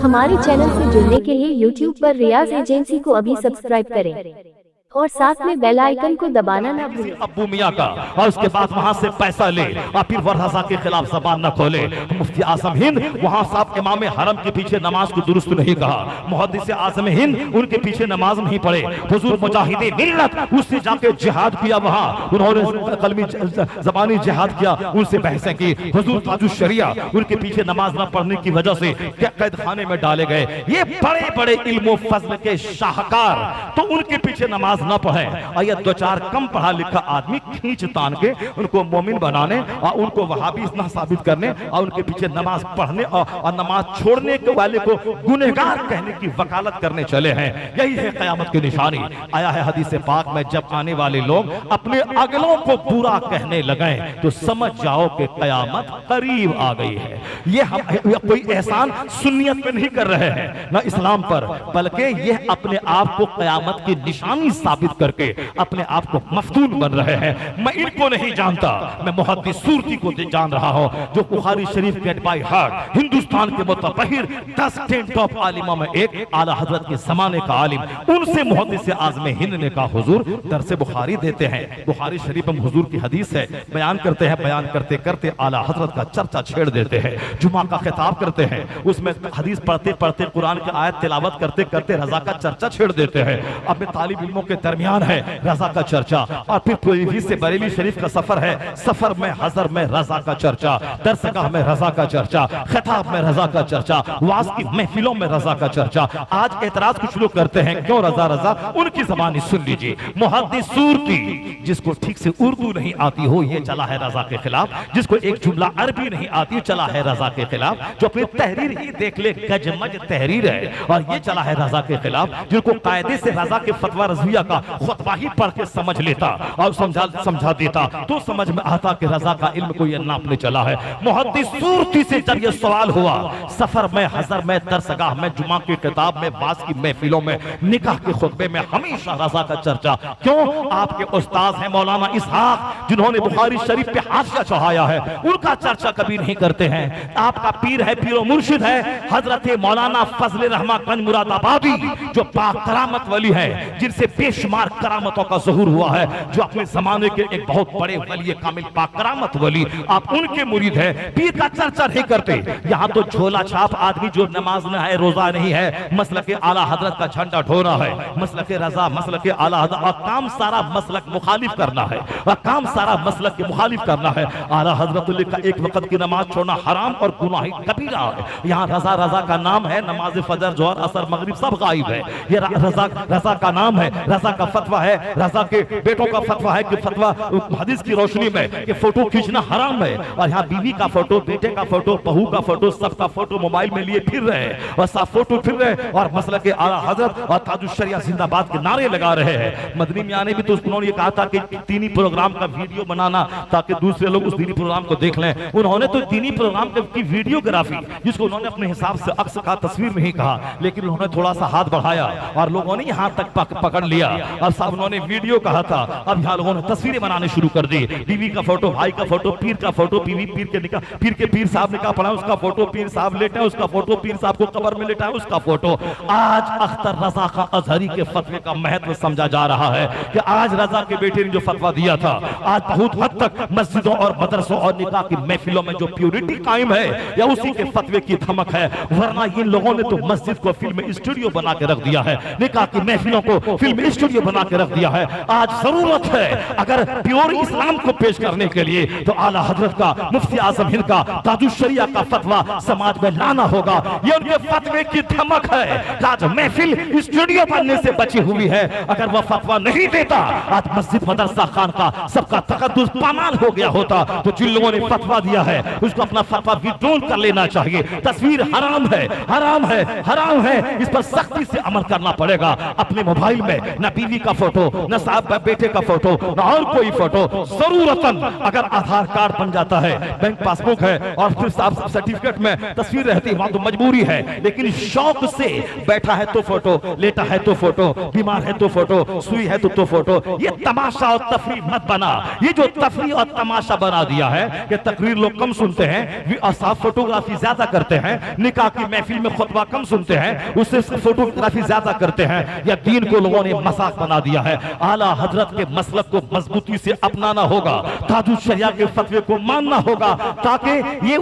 हमारे चैनल से जुड़ने के लिए YouTube पर रियाज एजेंसी को अभी सब्सक्राइब करें और साथ में बेल आइकन को दबाना ना भूलें। अब्बू मियाँ का और उसके बाद वहां से पैसा ले और फिर वरहजा के खिलाफ जबान न खोले। मुफ्ती आजम हिंद वहां साहब इमाम हरम के पीछे नमाज को दुरुस्त नहीं कहा, मुहद्दिस आजम हिंद उनके पीछे नमाज नहीं पढ़े। हुजूर मुजाहिदे मिल्लत उससे जाके जिहाद किया, वहां उन्होंने कलमी जबानी जिहाद किया, उनसे बहसें की। हुजूर ताजुश शरिया उनके पीछे नमाज न पढ़ने की वजह से कैद खाने में डाले गए। ये बड़े बड़े इल्म फजल के शाहकार तो उनके पीछे नमाज न पढ़े और ये दो चार कम पढ़ा लिखा आदमी खींच तान के उनको मोमिन बनाने और उनको वहाबी इतना साबित करने और उनके पीछे नमाज पढ़ने और नमाज छोड़ने के वाले को गुनहगार कहने की वकालत करने चले हैं। यही है कयामत की निशानी। आया है हदीस पाक में, जब आने वाले लोग अपने अगलों को बुरा कहने लगे तो समझ जाओ कि कयामत करीब आ गई है। ये हम कोई एहसान सुन्नियत पे नहीं कर रहे हैं ना इस्लाम पर, बल्कि ये अपने आप को कयामत की निशानी साबित करके अपने आप को मफ्तून बन रहे हैं। मैं इनको नहीं जानता, मैं मुहद्दिस सूरती को जान रहा हूं जो बुखारी शरीफ के बाय हार्ट हिंदुस्तान के मुतबहिर 10 टॉप आलिमों में एक आला हजरत के जमाने का आलिम, उनसे मुहद्दिस आज़म हिंद ने कहा हुजूर दरस बुखारी देते हैं, बुखारी शरीफ में हुजूर की हदीस है, बयान करते हैं, बयान करते करते आला हजरत का चर्चा छेड़ देते हैं, जुमा का खिताब करते हैं, उसमें हदीस पढ़ते पढ़ते कुरान की आयत तिलावत करते करते रजा का चर्चा छेड़ देते हैं। अपने तालिब इल्मों के दरमियान है रजा का चर्चा, और फिर पीलीभीत से बरेली शरीफ का सफर है, सफर में हजर में रजा का चर्चा, दरसगाह में रजा का चर्चा, खिताब में रजा का चर्चा, वाज की महफिलों में रजा का चर्चा। आज एतराज कुछ लोग करते हैं क्यों रजा रजा, उनकी ज़बानी सुन लीजिए। मुहद्दिस सूरती जिसको ठीक से उर्दू नहीं आती हो ये चला है रजा के खिलाफ, जिसको एक जुमला अरबी नहीं आती चला है रजा के खिलाफ, जो अपनी तहरीर ही देख ले गजमज तहरीर है और ये चला है रजा के खिलाफ, जिनको कायदे से रजा के फतवा रज़विया का खुतबा ही पढ़ के समझ लेता और समझा देता तो समझ में आता कि रजा का इल्म कोई नापने चला है। मुहद्दिस सूरती से जब ये सवाल हुआ सफर में हजर में दरसगाह में जुमा की किताब में वाज की महफिलों में निकाह के खुतबे में हमेशा रजा का चर्चा क्यों। आपके उस्ताद हैं मौलाना इसहाक जिन्होंने बुखारी शरीफ पे हाशिया चढ़ाया है, उनका चर्चा कभी नहीं करते हैं। आपका पीर है, पीरो मुर्शिद है हजरत मौलाना फजल रहमान गंज मुरादाबादी जो बाकरामत वली है, जिनसे बेशुमार करामतों का ज़हूर हुआ है, जो अपने जमाने के एक बहुत बड़े वली कामिल बाकरामत वली, आप उनके मुरीद है। पीर का चर्चा नहीं करते। यहाँ तो झोला छाप आदमी जो नमाज न है रोजा नहीं है, मसलक के आला हजरत का झंडा ढोना है, मसलक के रजा मसलक के आला हजरत, और काम सारा मसलक मुखालिफ करना है, और काम सारा मसलक के मुखालिफ करना है। आला हजरत का एक वक्त की नमाज छोड़ना हराम और गुनाह कबीरा है। यहाँ रजा रजा का नाम है, नमाज फजर जोहर असर मगरिब सब गायब है। ये रजा का नाम है, रजा का फतवा है, रजा के बेटों का फतवा है कि फतवा हदीस की रोशनी में कि फोटो खींचना हराम है, और यहाँ बीवी का फोटो, बेटे का फोटो, बहू का फोटो, सबका फोटो मोबाइल में लिए फिर रहे हैं और सब फोटो फिर रहे और मसलक के आला हजरत और ताजुश शरिया जिंदाबाद के नारे लगा रहे हैं। मदनी मियां ने भी तो उन्होंने ये कहा था कि दीनी प्रोग्राम का वीडियो बनाना ताकि दूसरे लोग उस दीनी प्रोग्राम को देख लें। उन्होंने तो दीनी प्रोग्राम की वीडियोग्राफी, जिसको उन्होंने अपने हिसाब से अक्स कहा, तस्वीर नहीं कहा, लेकिन उन्होंने थोड़ा सा हाथ बढ़ाया और लोगों ने यहाँ तक पकड़ लिया और साहब उन्होंने वीडियो कहा था। अब यहाँ लोगों ने तस्वीरें बनाने शुरू कर दी, बीवी का फोटो, भाई का फोटो, पीर का फोटो, बीवी पीर के निकाह, पीर साहब निकाह पढ़ा उसका फोटो, पीर साहब लेटा उसका फोटो, पीर साहब को कब्र में लेटा उसका फोटो। आज अख्तर रजा का अजहरी के फतवे का महत्व समझा जा रहा है कि आज रजा के बेटे ने जो फतवा दिया था, आज बहुत हद तक मस्जिदों और मदरसों और निकाह की महफिलों में जो प्योरिटी कायम है या उसी के फतवे की धमक है। वरना इन लोगों ने तो मस्जिद को फिल्म स्टूडियो बना के रख दिया है, निकाह की महफिलों को फिल्म स्टूडियो बना के रख दिया है। आज जरूरत है अगर प्योर इस्लाम को पेश करने के लिए तो आला हजरत का, मुफ्ती आजम हिंद का, ताजुश शरिया का फतवा समाज में लाना होगा। ये उनके फतवे की धमक है। आज महफिल स्टूडियो बनने से बची हुई है, अगर वह फतवा नहीं देता आज मस्जिद मदरसा खान का सबका तकद्दुस पामाल हो गया होता। तो जिन लोगों ने फतवा दिया है उसको अपना फतवा विड्रॉल कर लेना चाहिए। तस्वीर हराम है, हराम है, हराम है, इस पर सख्ती से अमल करना पड़ेगा। अपने मोबाइल में न न बीवी का फोटो, न साहब बेटे का फोटो, न और कोई फोटो। जरूरतन अगर आधार कार्ड बन जाता है, बैंक पासबुक है और फिर साहब सर्टिफिकेट में तस्वीर रहती है, वहां तो मजबूरी है, लेकिन शौक से बैठा है तो फोटो, लेटा है तो फोटो, बीमार है तो फोटो, सुई है तो फोटो। ये तमाशा और तफरीह मत बना। ये जो तफरीह और तमाशा बना दिया है कि तकरीर लोग कम सुनते हैं, साफ फोटोग्राफी ज्यादा करते हैं, निकाह की महफिल में खुतबा कम सुनते हैं, उससे फोटोग्राफी ज्यादा करते हैं, या दीन को लोगों ने मजाक बना दिया है। आला हजरत के मसलक को मजबूती से अपनाना होगा, ताजुल शरिया के फतवे को मानना होगा, ताकि ये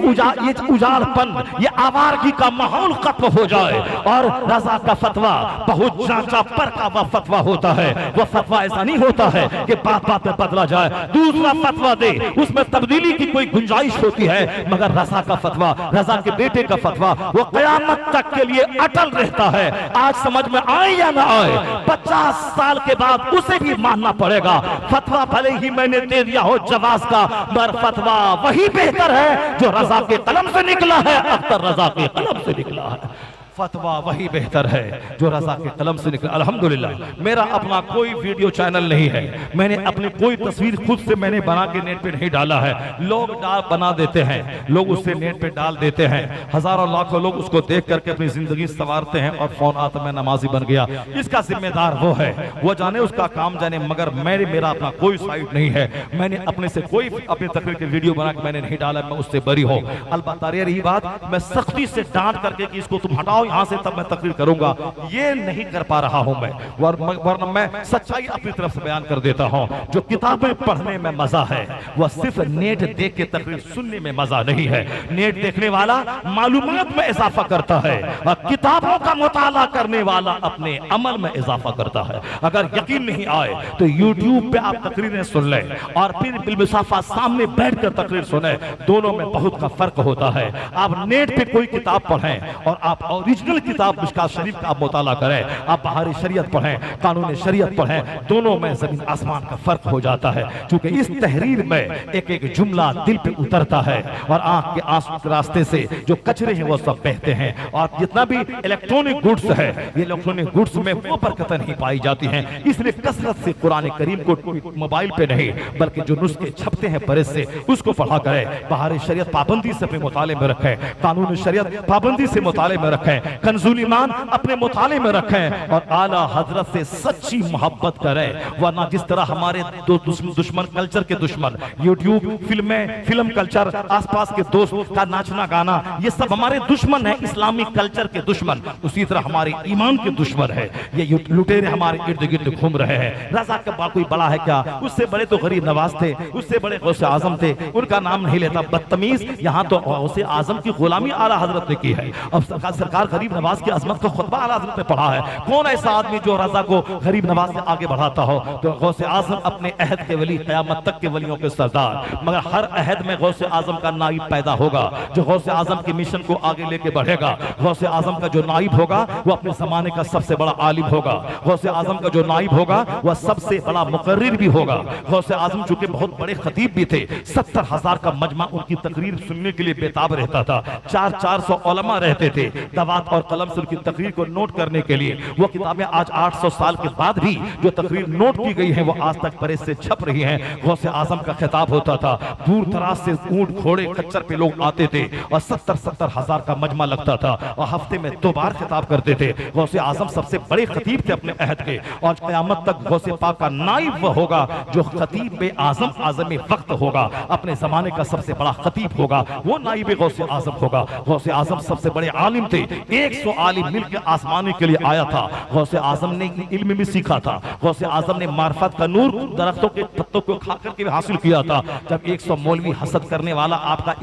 उजाड़पन, ये आवारगी का माहौल खत्म हो जाए। और रजा का फतवा बहुत जांचा पर का वह फतवा होता है, वह फतवा ऐसा नहीं होता है कि बात बात में बदला जाए, दूसरा फतवा दे, उसमें तब्दीली की कोई गुंजाइश होती है। मगर रजा का फतवा, रजा के बेटे का फतवा, वो कयामत तक के लिए अटल रहता है। आज समझ में आए या ना आए, 50 साल के बाद उसे भी मानना पड़ेगा। फतवा भले ही मैंने दे दिया हो जवाज का, मगर फतवा वही बेहतर है जो रजा के कलम से निकला है, अख्तर रजा के कलम से निकला है। फतवा वही बेहतर है जो रजा के कलम से निकला। अल्हम्दुलिल्लाह मेरा अपना कोई वीडियो चैनल नहीं है, मैंने अपनी कोई तस्वीर खुद से मैंने बना के नेट पे नहीं डाला है। लोग बना देते हैं, लोग उससे नेट पे डाल देते हैं, हजारों लाखों लोग उसको देख करके अपनी जिंदगी संवारते हैं और फोन आता मैं नमाजी बन गया। इसका जिम्मेदार वो है, वो जाने, उसका काम जाने, मगर मेरा अपना कोई साइट नहीं है। मैंने अपने से कोई अपनी तकरीर के वीडियो बना के मैंने नहीं डाला, मैं उससे बरी हूँ। अलबत्ता रही बात, मैं सख्ती से डांट करके कि इसको तुम हटाओ यहां से तब मैं तकरीर करूंगा, ये नहीं कर पा रहा हूं मैं। वरना मैं सच्चाई अपनी तरफ से बयान कर देता हूं। जो किताबें पढ़ने में मजा है वह सिर्फ नेट देख के तकरीर सुनने में मजा नहीं है। नेट देखने वाला मालूमात में इजाफा करता है और किताबों का मुताला करने वाला अपने अमल में इजाफा करता है। अगर यकीन नहीं आए तो यूट्यूब पे आप तकरीरें सुन लें और फिर बिलमुसाफा सामने बैठकर तकरीर सुने, दोनों में बहुत का फर्क होता है। आप नेट पे कोई किताब पढ़ें और आप ओरिजिनल किताब मिशकात शरीफ का आप मुताला करें, आप बहारी शरीयत पढ़ें, कानून शरीयत पढ़ें, दोनों में जमीन आसमान का फर्क हो जाता है। क्योंकि इस तहरीर में एक एक जुमला दिल पे उतरता है और आंख के आंसू के रास्ते से जो कचरे हैं वो सब बहते हैं। और जितना भी इलेक्ट्रॉनिक गुड्स है, ये इलेक्ट्रॉनिक गुड्स में वो बरकत नहीं पाई जाती है। इसलिए कसरत से कुरान करीम को मोबाइल पे नहीं बल्कि जो नुस्खे छपते हैं प्रेस से उसको पढ़ा करें। बहारी शरीयत पाबंदी से अपने मुताले में रखें, कानून शरीयत पाबंदी से मुताले में रखें, कंजूल ईमान अपने मुताले में रखें और आला हजरत से सच्ची मोहब्बत करें। वरना जिस तरह हमारे दो दुश्मन कल्चर के दुश्मन यूट्यूब, फिल्में, फिल्म कल्चर, आसपास के दोस्त का नाचना गाना, ये सब हमारे दुश्मन है, इस्लामी कल्चर के दुश्मन। उसी तरह हमारे ईमान के दुश्मन है। ये लुटेरे हमारे इर्द गिर्द घूम रहे हैं। रजा का कोई बड़ा है क्या? उससे बड़े तो गरीब नवाज थे, उससे बड़े गौसे आजम थे, उनका नाम नहीं लेता। बदतमीज, यहाँ तो गौसे आजम की गुलामी आला हजरत ने की है। अब सरकार गरीब नवाज की अजमत का खुतबा आला हजरत ने पढ़ा है। कौन ऐसा आदमी जो रजा को गरीब नवाज से आगे बढ़ाता हो? तो गौसे आजम अपने अहद के वली, क़यामत तक के वलियों के सरदार। मगर हर अहद में गौसे आजम का नाइब पैदा होगा जो गौसे आजम के मिशन को आगे लेके बढ़ेगा। गौसे आजम का जो नाइब होगा वो अपने जमाने का सबसे बड़ा आलिम होगा। गौसे आजम का जो नाइब होगा वह सबसे बड़ा मुकर्रिर भी होगा। गौसे आजम चूंकि बहुत बड़े खतीब भी थे, 70,000 का मजमा उनकी तकरीर सुनने के लिए बेताब रहता था। 400 उलमा रहते थे दवात और कलम से उनकी तकरीर को नोट करने के लिए। वो किताबें आज 800 साल के बाद भी जो तकरीर नोट की गई है वो आज तक प्रेस से छप रही हैं। गौसे आजम का खिताब होता था, दूर दराज से ऊंट घोड़े खच्चर पे लोग आते थे और 70,000 का मजमा लगता था और हफ्ते में 2 बार खिताब करते थे। गौसे आजम सबसे बड़े खतीब थे अपने अहद के और क़यामत तक गौसे पाक का नाइब वो होगा जो खतीब बे आजम आजम वक्त होगा, अपने जमाने का सबसे बड़ा खतीब होगा, वो नाइब गौसे आजम होगा। गौसे आजम सबसे बड़े आलिम थे, 100 आलिम मिलकर आसमानी के लिए आया था। गौसे आजम ने इल्म भी सीखा था। गौसे आजम ने मार्फत का नूर दरख्तों के पत्तों को खा करके भी हासिल किया था। जब 100 मौलवी हसद करने वाला आपका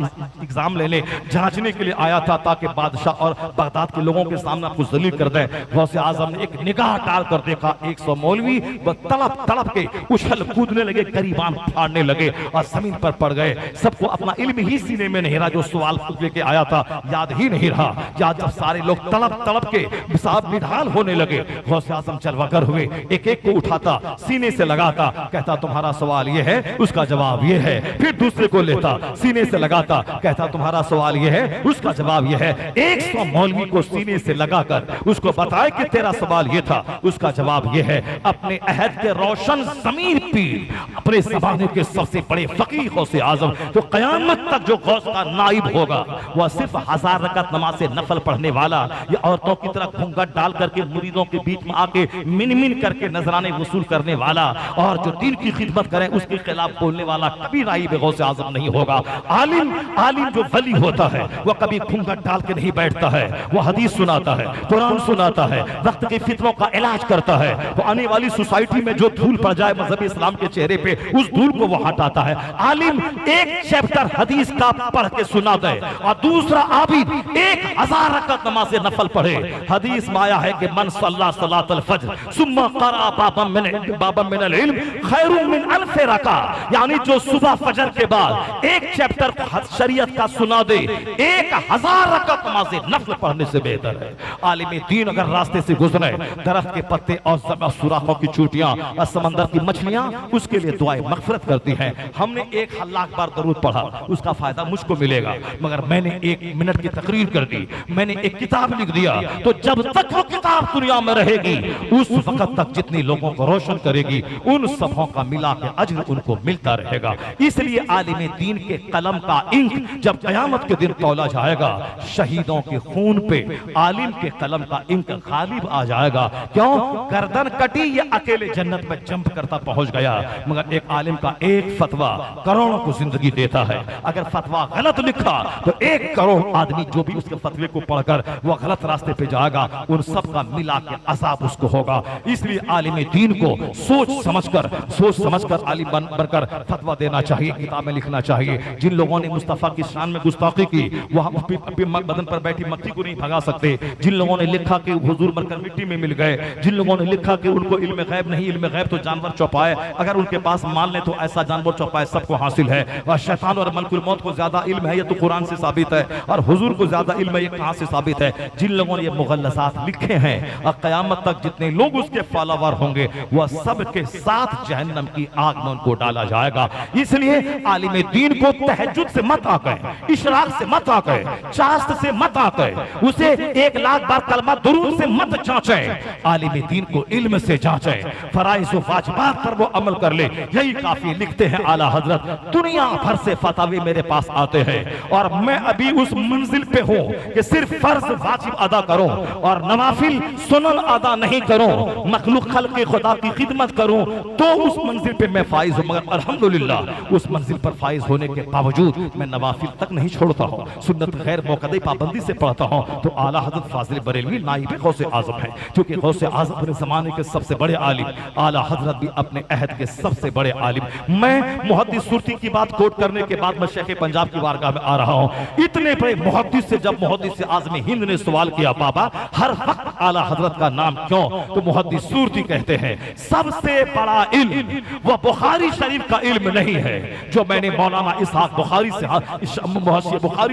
एग्जाम लेने जांचने के लिए आया था ताकि बादशाह और बगदाद के लोगों के सामने आपको जलील कर दे, गौसे आजम ने एक निगाह डाल कर देखा 100 मौलवी तड़प तड़प के उछल कूदने लगे, करीबान फाड़ने लगे और जमीन पर पड़ गए। सबको अपना इल्म ही सीने में नहीं रहा, जो सवाल लेके आया था याद ही नहीं रहा। या जब सारे सारे लोग तड़प तड़प के साहब निढाल होने लगे। गौसे आजम चलवाकर हुए, एक एक को उठाता, सीने से लगाता, कहता तुम्हारा सवाल ये है, उसका जवाब ये है। फिर दूसरे को लेता, सीने से लगाता, कहता तुम्हारा सवाल ये है, उसका जवाब ये है। 100 मौलवी को सीने से लगाकर उसको बताए कि तेरा सवाल ये था, उसका जवाब ये है। अपने अहद के रोशन ज़मीर पीर, अपने ज़माने के सबसे बड़े फकीह गौसे आजम, जो क़यामत तक जो गौस का नाइब होगा, वह सिर्फ 1000 रकात नमाज से नफल पढ़ने वाला, या औरतों की तरह घूंघट डाल करके मुरीदों के बीच में आके मिन मिन करके नजराने वसूल करने वाला, और जो दीन की खिदमत करे उसके खिलाफ बोलने वाला कभी नाइब गौसे आजम नहीं होगा। आलिम आलिम जो वली होता है वह कभी घूंघट डाल के नहीं बैठता है, वह हदीस सुनाता है, कुरान सुनाता है, वक्त के फितनों का इलाज करता है। वो आने वाली सोसाइटी में जो धूल पड़ जाए मजहब इस्लाम के चेहरे पे, उस धूल को वो हटाता है। आलिम एक चैप्टर हदीस का पढ़ के सुना दे, और दूसरा आबिद 1000 रकात नमाज से नफल पढ़े। हदीस में आया है कि मन सल्ला सलातल फज्र सुम्मा क़रा बाबम मिनल इल्म खैरुम मिन अल्फ रका, यानी जो सुबह फजर के बाद एक चैप्टर शरीयत का सुना दे, 1000 रकात नमाज से नफल पढ़ने से बेहतर है। आलिम दीन अगर रास्ते से गुजरे, दरख्त के पत्ते और सुराखों की चूटियां और समंदर की मछलियां उसके लिए दुआएं मगफिरत करती हैं। हमने 1 लाख बार दरूद पढ़ा, उसका फायदा मुझको मिलेगा, मगर मैंने 1 मिनट की तकरीर कर दी, मैंने एक किताब लिख दिया, तो जब तक वो किताब दुनिया में रहेगी उस वक्त तक जितने लोगों को रोशन करेगी उन सबों का मिला के अज्र उनको मिलता रहेगा। इसलिए आलिम दीन के कलम का इंक जब कयामत के दिन तौला जाएगा, शहीदों के खून पे आलिम के कलम का इंक गालिब आ जाएगा। क्यों? गर्दन कटी, ये अकेले जन्नत में जंप करता पहुंच गया, मगर एक आलिम का एक फतवा करोड़ों को जिंदगी देता है। अगर फतवा गलत लिखा तो 1 करोड़ आदमी जो भी उसके फतवे को पढ़कर वो गलत रास्ते पे जाएगा, उन सब का मिला के अजाब उसको होगा। इसलिए आलिम दीन को सोच समझकर आलिम बनकर फतवा देना चाहिए, किताबें लिखना चाहिए। जिन लोगों ने मुस्तफा की शान में गुस्ताखी की वह बदन पर बैठी मक्खी को नहीं भगा सकते। जिन लोगों ने लिखा कि हुजूर मरकर मिट्टी में मिल गए, जिन लोगों ने लिखा कि उनको इल्म गैब नहीं, इल्म गैब तो जानवर चौपाए, अगर उनके पास मान ले तो ऐसा जानवर चौपाए सबको हासिल है, और शैतान और मलकुल मौत को ज्यादा इल्म है, ये तो कुरान से साबित है, और हुजूर को ज्यादा इल्म है, ये कहां से साबित है? जिन लोगों ने ये मुगल्लज़ात लिखे हैं, और क़यामत तक जितने लोग उसके फॉलोवर होंगे वह सब के साथ जहन्नम की आग में उनको डाला जाएगा। इसलिए आलिम दीन को तहज्जुद से मत आकर, इशराक से मत आकर, चास्त से मत आकर, उसे 1 लाख बार कलमा दुरूद से मत जांचें। आलिम दीन को इल्म से जांचें, फराइज़ व वाजिबात पर वो अमल कर ले, यही काफी। लिखते हैं आला हजरत, दुनिया भर से फतावे मेरे पास आते हैं और मैं अभी उस मंजिल पे हूँ कि सिर्फ फर्ज वाजिब अदा करूं और नवाफिल सुनन अदा नहीं करूं, मखलूक खल्क़ खुदा की खिदमत करूं, तो उस मंजिल पे मैं फाइज हूं। मगर अल्हम्दुलिल्लाह उस मंजिल पर फाइज होने के बावजूद मैं नवाफिल तक नहीं छोड़ता हूं, सुन्नत गैर मौक़दे पाबंदी से पढ़ता हूं। तो आला हज़रत फाज़िल बरेलवी नाइब गौसे आज़म है, क्योंकि गौसे आज़म अपने ज़माने के सबसे बड़े आलिम, आला हज़रत भी अपने अहद के सबसे बड़े आलिम। मैं मुहद्दिस सुरती की बात कोट करने के बाद मैं शेख पंजाब की वारगाह में आ रहा हूं। इतने बड़े मुहद्दिस से जब मुहद्दिस आज़म हिंद ने सवाल किया, बाबा हर वक्त आला हज़रत का नाम क्यों? तो मुहद्दिस सुरती कहते हैं सबसे बड़ा इल्म वह बुखारी शरीफ का इल्म नहीं है जो मैंने मौलाना इसहाक बुखारी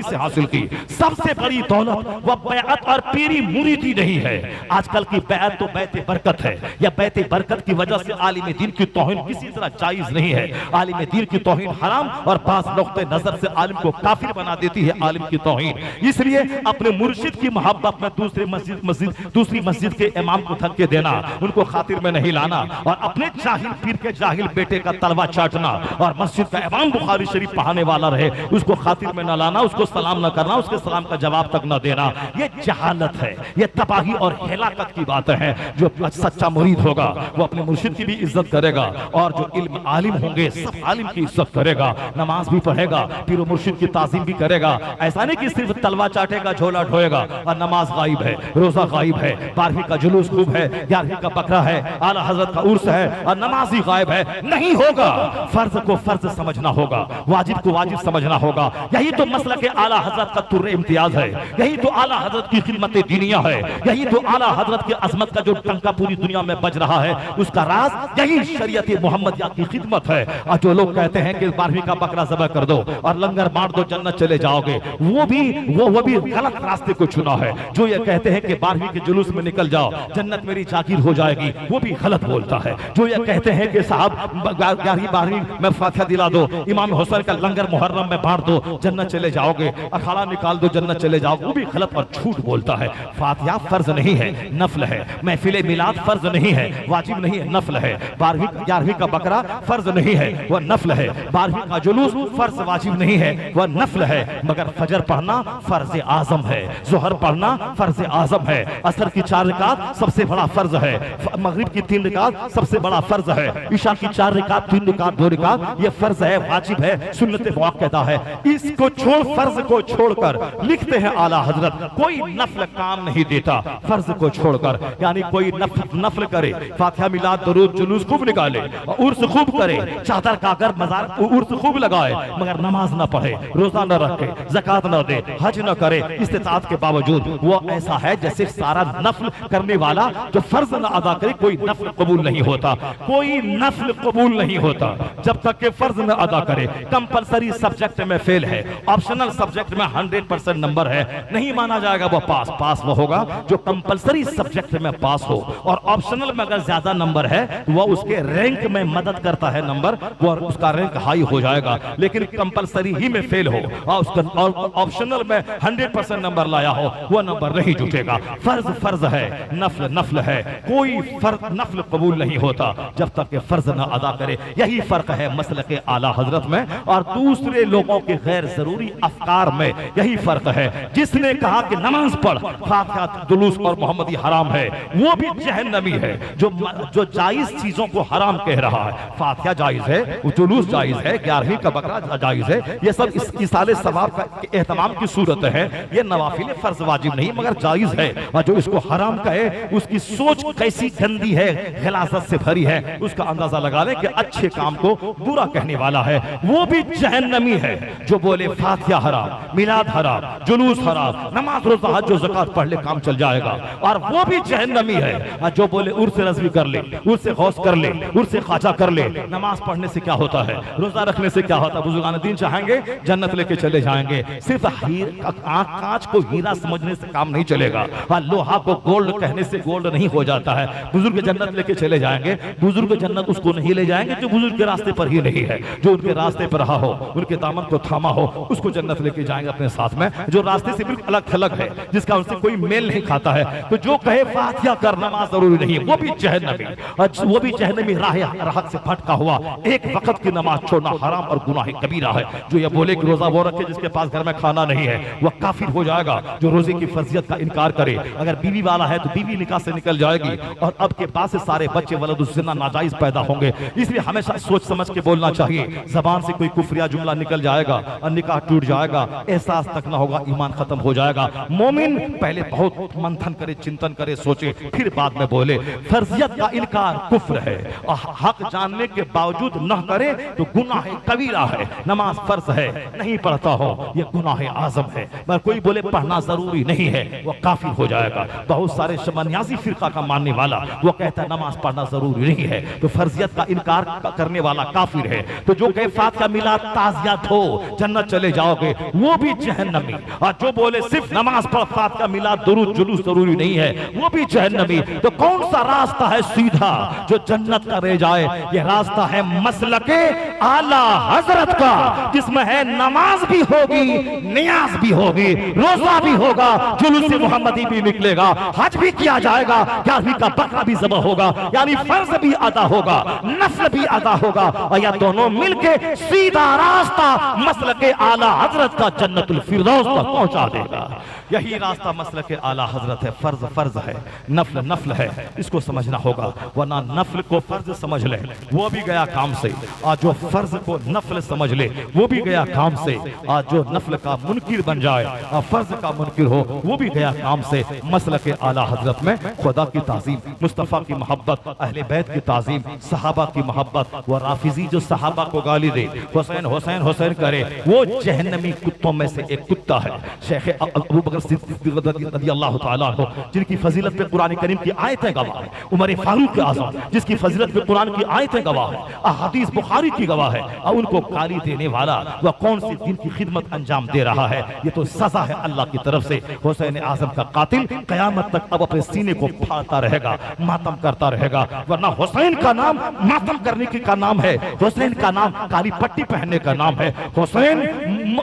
से हासिल की। सबसे बड़ी दौलत वह बैअत और पीरी मुरीदी नहीं है। आजकल की बैअत तो बैत बरकत है, या बैत बरकत की वजह से आलिम दीन की तौहीन किसी तरह जायज नहीं है। आलिम दीन की तौहीन हराम और बास नुक्ते नजर से आलिम को काफिर बना देती है आलिम की तौहीन। इसलिए अपने मुर्शिद की मोहब्बत में दूसरी मस्जिद के इमाम को धक्के देना, उनको खातिर में नहीं लाना, और अपने जाहिल पीर के जाहिल बेटे का तलवा चाटना, और मस्जिद का इमाम बुखारी शरीफ पढ़ाने वाला रहे उसको खातिर में न लाना, उसको सलाम न करना, उसके सलाम का जवाब तक न देना, ये जहालत है, ये तबाही और हिलाकत की बात है। जो सच्चा मुरीद होगा वो अपने मुर्शिद की भी इज्जत करेगा, और जो इल्म आलिम होंगे सब आलिम की इज्जत करेगा, नमाज भी पढ़ेगा, पीर मुर्शिद की ताज़ीम भी करेगा। ऐसा नहीं कि सिर्फ तलवा चाटेगा, झोला ढोएगा और नमाज गायब है, रोजा गायब है, 12वीं का जुलूस खूब है, 11वीं का बकरा है, आला हजरत का उर्स है और नमाज ही गायब है। नहीं होगा। फर्ज को फर्ज समझना होगा, वाजिब को वाजिब समझना होगा। यही तो मसला के आला हजरत का तुर्रे इम्तियाज है, यही तो आला हजरत की खिदमत दुनिया है, यही तो आला हजरत की अजमत का जो टंका पूरी दुनिया में बज रहा है उसका राज यही शरीयत मुहम्मदिया की खिदमत है। और जो लोग कहते हैं कि 12वीं का बकरा ज़बह कर दो और लंगर बांट दो जन्नत चले जाओगे, वो भी गलत रास्ते को चुना है। जो ये कहते हैं कि 12वीं के जुलूस में निकल जाओ जन्नत मेरी जागीर हो जाएगी, वो भी गलत बोलता है। जो ये कहते हैं कि साहब 11वीं 12वीं में फातिहा दिला दो, इमाम हुसैन का लंगर मुहर्रम में बांट दो जन्नत चले जाओगे, अखाड़ा निकाल दो जन्नत चले जाओगे, वो भी गलत और झूठ बोलता है। फातिहा फर्ज नहीं है, नफल है। महफिल मिलाद फर्ज नहीं है, वाजिब नहीं है, नफल है। 12वीं 11वीं का बकरा फर्ज नहीं है, वह नफल है। 12वीं का जुलूस फर्ज वाजिब नहीं है, वह नफल है। मगर फजर पढ़ना फर्ज आजम है, जोहर पढ़ना फर्ज आजम है, असर की 4 रकात सबसे बड़ा फर्ज है, मगरिब की 3 रकात सबसे बड़ा फर्ज है, ईशा की 4 रकात 3 रकात 2 रकात ये फर्ज है, वाजिब है, सुन्नत मुअक्कदा है। इसको छोड़, फर्ज को छोड़कर लिखते हैं आला हजरत, कोई नफल काम नहीं देता फर्ज को छोड़कर। यानी कोई नफल करे, फातिहा मिलाद दरूद जुलूस खूब निकाले, उर्स खूब करे, चादर काकर मजार उर्स खूब लगाए, मगर नमाज ना पढ़े, रोजा न रखे, ज़कात न दे, हज न करे, इस्तिताअत के बावजूद वो ऐसा है जैसे सारा नफल करने वाला जो फर्ज न अदा करे कोई नफल कबूल नहीं होता, कोई नफल कबूल नहीं होता जब तक के फर्ज न अदा करे। कंपलसरी सब्जेक्ट में फेल है, ऑप्शनल सब्जेक्ट में 100% नंबर है, नहीं माना जाएगा वो पास वो होगा जो कंपलसरी सब्जेक्ट में पास हो, और ऑप्शनल में अगर ज्यादा नंबर है वो उसके रैंक में मदद करता है नंबर, वो उसका रैंक हाई हो जाएगा। लेकिन कंपलसरी ही में फेल हो और उसका ऑप्शनल में 100% नंबर लाया हो, वो नंबर नहीं जुटेगा। फर्ज फर्ज है, नफल नफल है, कोई फर्ज नफल कबूल नहीं होता जब तक कि फर्ज न अदा करे। यही फर्क है मसलक आला हजरत में और दूसरे लोगों के गैर जरूरी अफकार में, यही फर्क है। जिसने कहा कि नमाज पढ़, फातिहा जुलूस और मोहम्मदी हराम है, वो भी जहन्नमी है। जो जायज चीजों को हराम कह रहा है, फातिहा जायज है, जुलूस जायज है, 11वीं का बकरा जायज है, ये सब इस इसाले सवाब का एहतमाम की सूरत है। ये नवाफिल फर्ज वाजिब नहीं मगर जायज है, और जो इसको हराम कहे उसकी सोच कैसी गंदी है, गलाजत से भरी है, उसका अंदाजा लगा ले कि अच्छे काम को बुरा कहने वाला है, वो भी जहन्नमी है। जो बोले फातिहा हराम, मिलाद हराम, जुलूस हराम, नमाज रोजा हज ज़कात पढ़ ले काम चल जाएगा, और वो भी जहन्नमी है। और जो बोले उर्स रज़वी कर ले, उर्स गौस कर ले, उर्स ख्वाजा कर ले, नमाज पढ़ने से क्या होता है, रोजा रखने से क्या होता है, बुजुर्गान दीन चाहेंगे जन्नत लेके चले जाएंगे। सिर्फ कांच को हीरा समझने से काम नहीं चलेगा, लोहा को गोल्ड कहने से गोल्ड नहीं हो जाता है। बुजुर्ग जन्नत लेके चले जाएंगे, बुजुर्ग जन्नत उसको नहीं ले जाएंगे जो बुजुर्ग के रास्ते पर ही नहीं है, जो उनके रास्ते पर रहा हो, उनके दामन को थामा हो, उसको जन्नत लेके जाएंगे अपने साथ में, जो रास्ते से बिल्कुल अलग थलग है, जिसका उनसे कोई मेल नहीं खाता है। तो जो कहे फातिहा कर नमाज जरूरी नहीं है, वो भी जहन्नमी राह से भटका हुआ, एक वक्त की नमाज छोड़ना हराम और गुनाह कबीरा है। जो ये बोले कि रोजा वो रखे जिसके पास घर में खाना नहीं है, वह काफिर हो जाएगा। जो रोजे की फर्जियत का इनकार करे, अगर बीवी वाला है तो बीवी निकाह से निकल जाएगी, और अब के बाद से सारे बच्चे वलदुज़्ज़िना नाजायज पैदा होंगे। इसलिए हमेशा सोच समझ के बोलना चाहिए, जबान से कोई कुफरिया जुमला निकल जाएगा और निकाह टूट जाएगा, एहसास तक ना होगा, ईमान खत्म हो जाएगा। मोमिन पहले बहुत मंथन करे, चिंतन करे, सोचे, फिर बाद में बोले। फर्जियत का इनकार कुफ्र है, और हक जानने के बावजूद न करे तो गुनाह कबीरा है। नमाज फर्ज है, नहीं पढ़ता हो, यह गुनाह आजम है। मगर कोई बोले पढ़ना जरूरी नहीं है, वह काफिर हो जाएगा। बहुत सारे शमन्यासी फिरका का मानने वाला वो कहता है नमाज पढ़ना जरूरी नहीं है, तो फर्जियत का इनकार करने वाला काफिर है। तो जो कहे फातिहा मिलाद ताज़ियत हो जन्नत चले जाओगे, वो भी जहन्नमी। और जो बोले सिर्फ नमाज पढ़, फातिहा मिलाद दुरूद जुलूस जरूरी नहीं है, वो भी जहन्नमी। तो कौन सा रास्ता है सीधा जो जन्नत का ले जाए? ये रास्ता है मसलके आला हजरत का, जिसमें है नमाज भी होगी, नियाज भी होगी, रोजा भी होगा, जुलूस मोहम्मदी भी निकलेगा, हज भी किया जाएगा, 11वीं का बकरा भी ज़बह होगा, यानी फर्ज भी अदा होगा, नफल भी अदा होगा, और यह दोनों मिलके सीधा रास्ता मसलके आला हजरत का जन्नतुल फिरदौस तक पहुंचा देगा। यही रास्ता मसलके आला हजरत है। फर्ज फर्ज है, नफल नफल है, इसको समझना होगा, वरना नफल को फर्ज समझ ले वो भी गया काम से, और जो फर्ज को नफल समझ ले वो भी गया काम से, और जो नफल का मुनकिर बन जाए और फर्ज का मुनकिर हो वो भी गया काम से। मसलके आला हजरत में खुदा की ताज़ीम, मुस्तफ़ा की मोहब्बत, अहले बैत की ताज़ीम, सहाबा की मोहब्बत। वो राफिजी जो सहाबा को गाली दे, हुसैन हुसैन हुसैन करे, वो जहन्नमी कुत्तों में से एक कुत्ता है। शेख अबू बकर सिद्दीक़ रज़ियल्लाहु ताला अन्हु, जिनकी फजीलत पे कुरान करीम की आयतें गवाह है, उमर फारूक आज़म जिसकी फजीलत पे कुरान की आयतें गवाह है, अहादीस बुखारी की गवाह है, और उनको गाली देने वाला वह कौन सी दिन की खिदमत अंजाम दे रहा है? ये तो सजा है अल्लाह की तरफ तरफ से हुसैन आजम का कातिल कयामत तक अब अपने सीने को फाड़ता रहेगा, मातम करता रहेगा। वरना हुसैन का नाम मातम करने का नाम है, हुसैन का नाम काली पट्टी पहनने का नाम है। हुसैन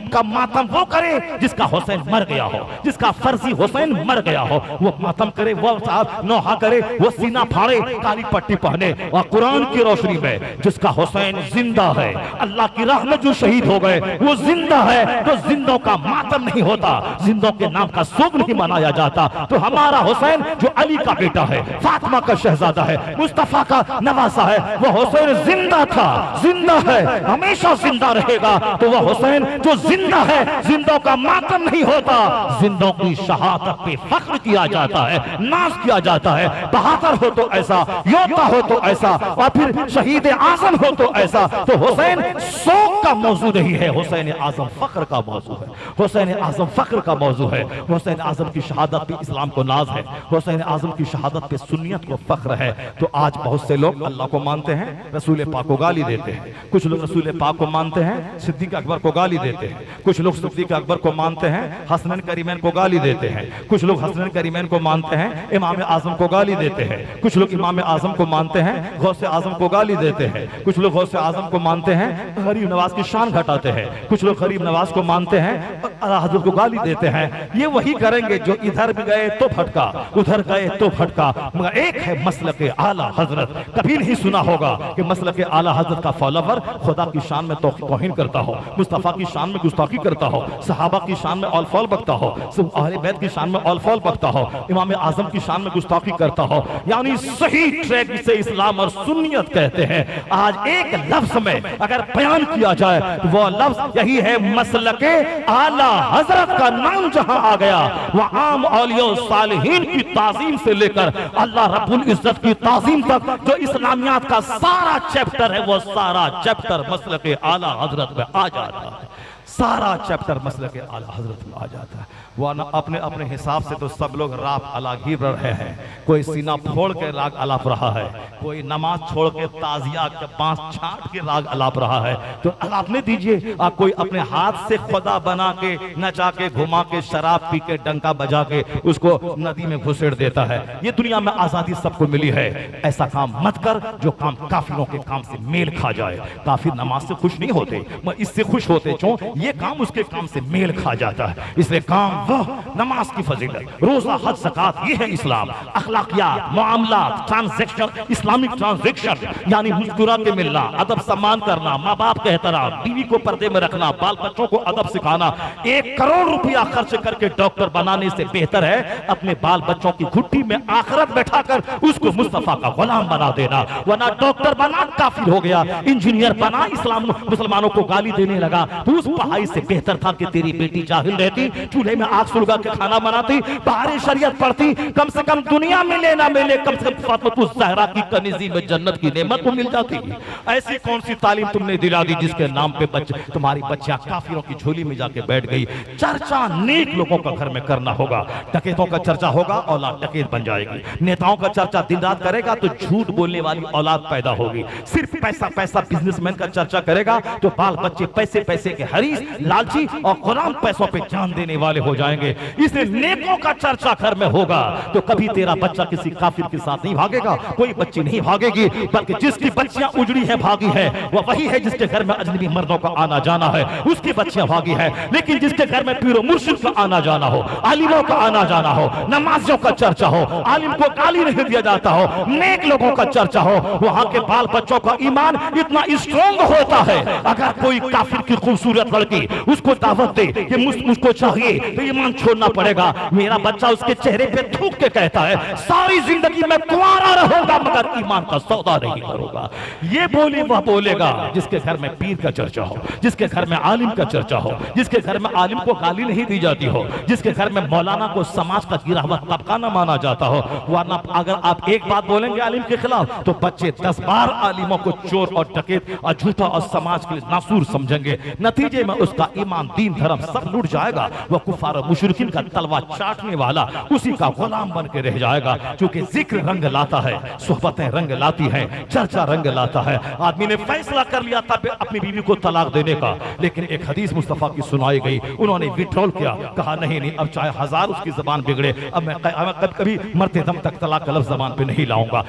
का मातम वो करे जिसका हुसैन मर गया हो, जिसका फर्जी हुसैन मर गया हो, वो मातम करे, वो नौहा करे, वो सीना फाड़े, काली पट्टी पहने। और कुरान की रोशनी में जिसका हुसैन जिंदा है, अल्लाह की राह में जो शहीद हो गए वो जिंदा है, तो जिंदों का मातम नहीं होता, जिंदों के नाम का शोक नहीं मनाया जाता। तो हमारा हुसैन जो अली का बेटा है, फातिमा का शहजादा है, मुस्तफा का नवासा है, वो हुसैन जिंदा था, जिंदा है, हमेशा जिंदा रहेगा। तो वह हुसैन जो जिंदा है, जिंदों का मातम नहीं होता, जिंदों की शहादत पे फख्र किया जाता है, नाज किया जाता है। बहादुर हो तो ऐसा, योद्धा हो तो ऐसा, और फिर शहीद आजम हो तो ऐसा। तो हुसैन शोक का मौजू नहीं है, हुसैन आजम फख्र का मौजू है, हुसैन आजम फख्र का मौजू है। हुसैन आजम की शहादत पे इस्लाम को नाज है, हुसैन आजम की शहादत पे सुन्नियत को फख्र है। तो आज बहुत से लोग अल्लाह को मानते हैं, रसूल पाक को गाली देते हैं। कुछ लोग रसूल पाक को मानते हैं, सिद्दीक अकबर को गाली देते हैं। कुछ लोग सिद्दीक अकबर को मानते हैं, हसनैन करीमैन को गाली देते हैं। कुछ लोग हसनैन करीमैन को मानते हैं, इमाम आजम को गाली देते हैं। कुछ लोग इमाम आजम को मानते हैं, गौसे आजम को गाली देते हैं। कुछ लोग गौसे आजम को मानते हैं, गरीब नवाज की शान घटाते हैं। कुछ लोग गरीब नवाज को मानते हैं, हजरत को गाली देते हैं। ये वही करेंगे जो इधर भी गए तो भटका, उधर गए तो भटका। मगर एक है मसलक आला हजरत, कभी नहीं सुना होगा कि मसलक आला हजरत का फॉलोवर खुदा की शान में तौहीन करता हो, मुस्तफा की शान में गुस्ताखी करता हो, सहाबा की शान में ऑल-फॉल बकता हो, अहले बैत की शान में ऑल-फॉल बकता हो, इमाम आजम की शान में गुस्ताखी करता हो। यानी सही ट्रैक से इस्लाम और सुन्नियत कहते हैं। आज एक लफ्ज में अगर बयान किया जाए तो वो लफ्ज यही है, मसलके आला हजरत का नाम जहां आ गया, वह आम औलिया सालिहीन की ताजीम से लेकर अल्लाह रब्बुल इज्जत की ताजीम तक जो इस्लामियात का सारा चैप्टर है, वो सारा चैप्टर मसलके आला हजरत में आ जाता है। सारा चैप्टर मसलक आला हजरत में आ जाता है। वरना अपने अपने हिसाब से तो सब लोग राग अलग ही रहे हैं। कोई सीना फोड़ के राग अलाप रहा है, कोई नमाज छोड़ के ताजिया के पांच छाट के राग अलाप रहा है। तो अलापने दीजिए। कोई अपने हाथ से खुदा बना के नचा के घुमा के शराब पी के डंका बजा के उसको नदी में घुसेड़ देता है। ये दुनिया में आजादी सबको मिली है, ऐसा काम मत कर जो काम काफिरों के काम से मेल खा जाए। काफिर नमाज से खुश नहीं होते, मगर इससे खुश होते क्यों, ये काम उसके काम से मेल खा जाता है। इसलिए काम वह नमाज की फजीलत, रोजा, हज, ज़कात, ये है इस्लाम। अखलाकियात, मामलात, ट्रांजैक्शन, इस्लामिक ट्रांजैक्शन यानी मुस्कुरा के मिलना, अदब सम्मान करना, माँ बाप का एहतराम, बीवी को पर्दे में रखना, बाल बच्चों को अदब सिखाना। 1 करोड़ रुपया खर्च करके डॉक्टर बनाने से बेहतर है अपने बाल बच्चों की घुट्टी में आखिरत बैठाकर उसको मुस्तफा का गुलाम बना देना। वरना डॉक्टर बना काफिर हो गया, इंजीनियर बना इस्लाम मुसलमानों को गाली देने लगा, तो उस पढ़ाई से बेहतर था कि तेरी बेटी जाहिल रहती, चूल्हे में आग सुलगा के खाना बनाती, बाहरी शरीयत पढ़ती, कम से कम दुनिया मिले ना मिले, कम से कम फातिमा ज़हरा की कनीज़ी में जन्नत की नेमत को मिल जाती। ऐसी कौन सी तालीम तुमने दिला दी जिसके नाम पे बच्चे तुम्हारी बच्चियां काफिरों की झोली में जाके बैठ गई। चर्चा नेक लोगों का घर में करना होगा। डकैतों का चर्चा होगा, औलाद डकैत बन जाएगी। नेताओं का चर्चा दिन रात करेगा तो झूठ बोलने वाली औलाद पैदा होगी। सिर्फ पैसा पैसा बिजनेसमैन का चर्चा करेगा तो बाल बच्चे पैसे पैसे के हरीस, लालची और गुलाम पैसों पे जान देने वाले हो जाएंगे। इसलिए नेकों का चर्चा घर में होगा तो कभी तेरा बच्चा किसी काफिर के साथ नहीं भागेगा, कोई बच्ची नहीं भागेगी, बल्कि जिसकी बच्चियां उजड़ी है भागी है वह वही है जिसके घर में अजनबी मर्दों का आना जाना है, उसकी बच्चियां भागी है। लेकिन जिसके घर में पीरो मुर्शिद का आना जाना हो, आलिमों का आना जाना हो, नमाजियों का चर्चा हो, आलिम को गाली नहीं दिया जाता हो, नेक लोगों का चर्चा हो, वहां के बाल बच्चों का ईमान इतना स्ट्रॉन्ग होता है। अगर कोई काफिर की खूबसूरत लड़की उसको दावत दे कि मुझको चाहिए तो ईमान छोड़ना पड़ेगा। मेरा बच्चा उसके चेहरे पे थूक के कहता है सारी जिंदगी मैं कुंवारा रहूंगा मगर ईमान का सौदा नहीं करूंगा। ये बोली वह बोलेगा जिसके घर में पीर का चर्चा हो, जिसके घर में आलिम का चर्चा हो, जिसके घर में आलिम को गाली नहीं दी जाती हो, जिसके घर में मौलाना को समाज का गिरा हुआ तबका न माना जाता हो। वरना अगर आप एक बात बोलेंगे आलिम के खिलाफ तो बच्चे 10 बार आलिमों को चोर और डकैत और झूठा और समाज के लिए नासूर समझेंगे। नतीजे में उसका ईमान, दीन, धर्म सब लूट जाएगा। वह कुफार और मुशरिकीन का तलवा चाटने वाला उसी का गुलाम बन के रह जाएगा। जाएगा, क्योंकि जिक्र रंग लाता है, सोहबतें रंग लाती हैं, चर्चा रंग लाता है। आदमी ने फैसला कर लिया था अपनी बीवी को तलाक देने का, लेकिन एक हदीस मुस्तफा की सुनाई गई, उन्होंने विड्रॉल किया, कहा नहीं नहीं, अब चाहे हजार उसकी जबान बिगड़े, अब मैं कभी मरते दम तक तलाक का लफ्ज़ जबान पे नहीं लाऊंगा।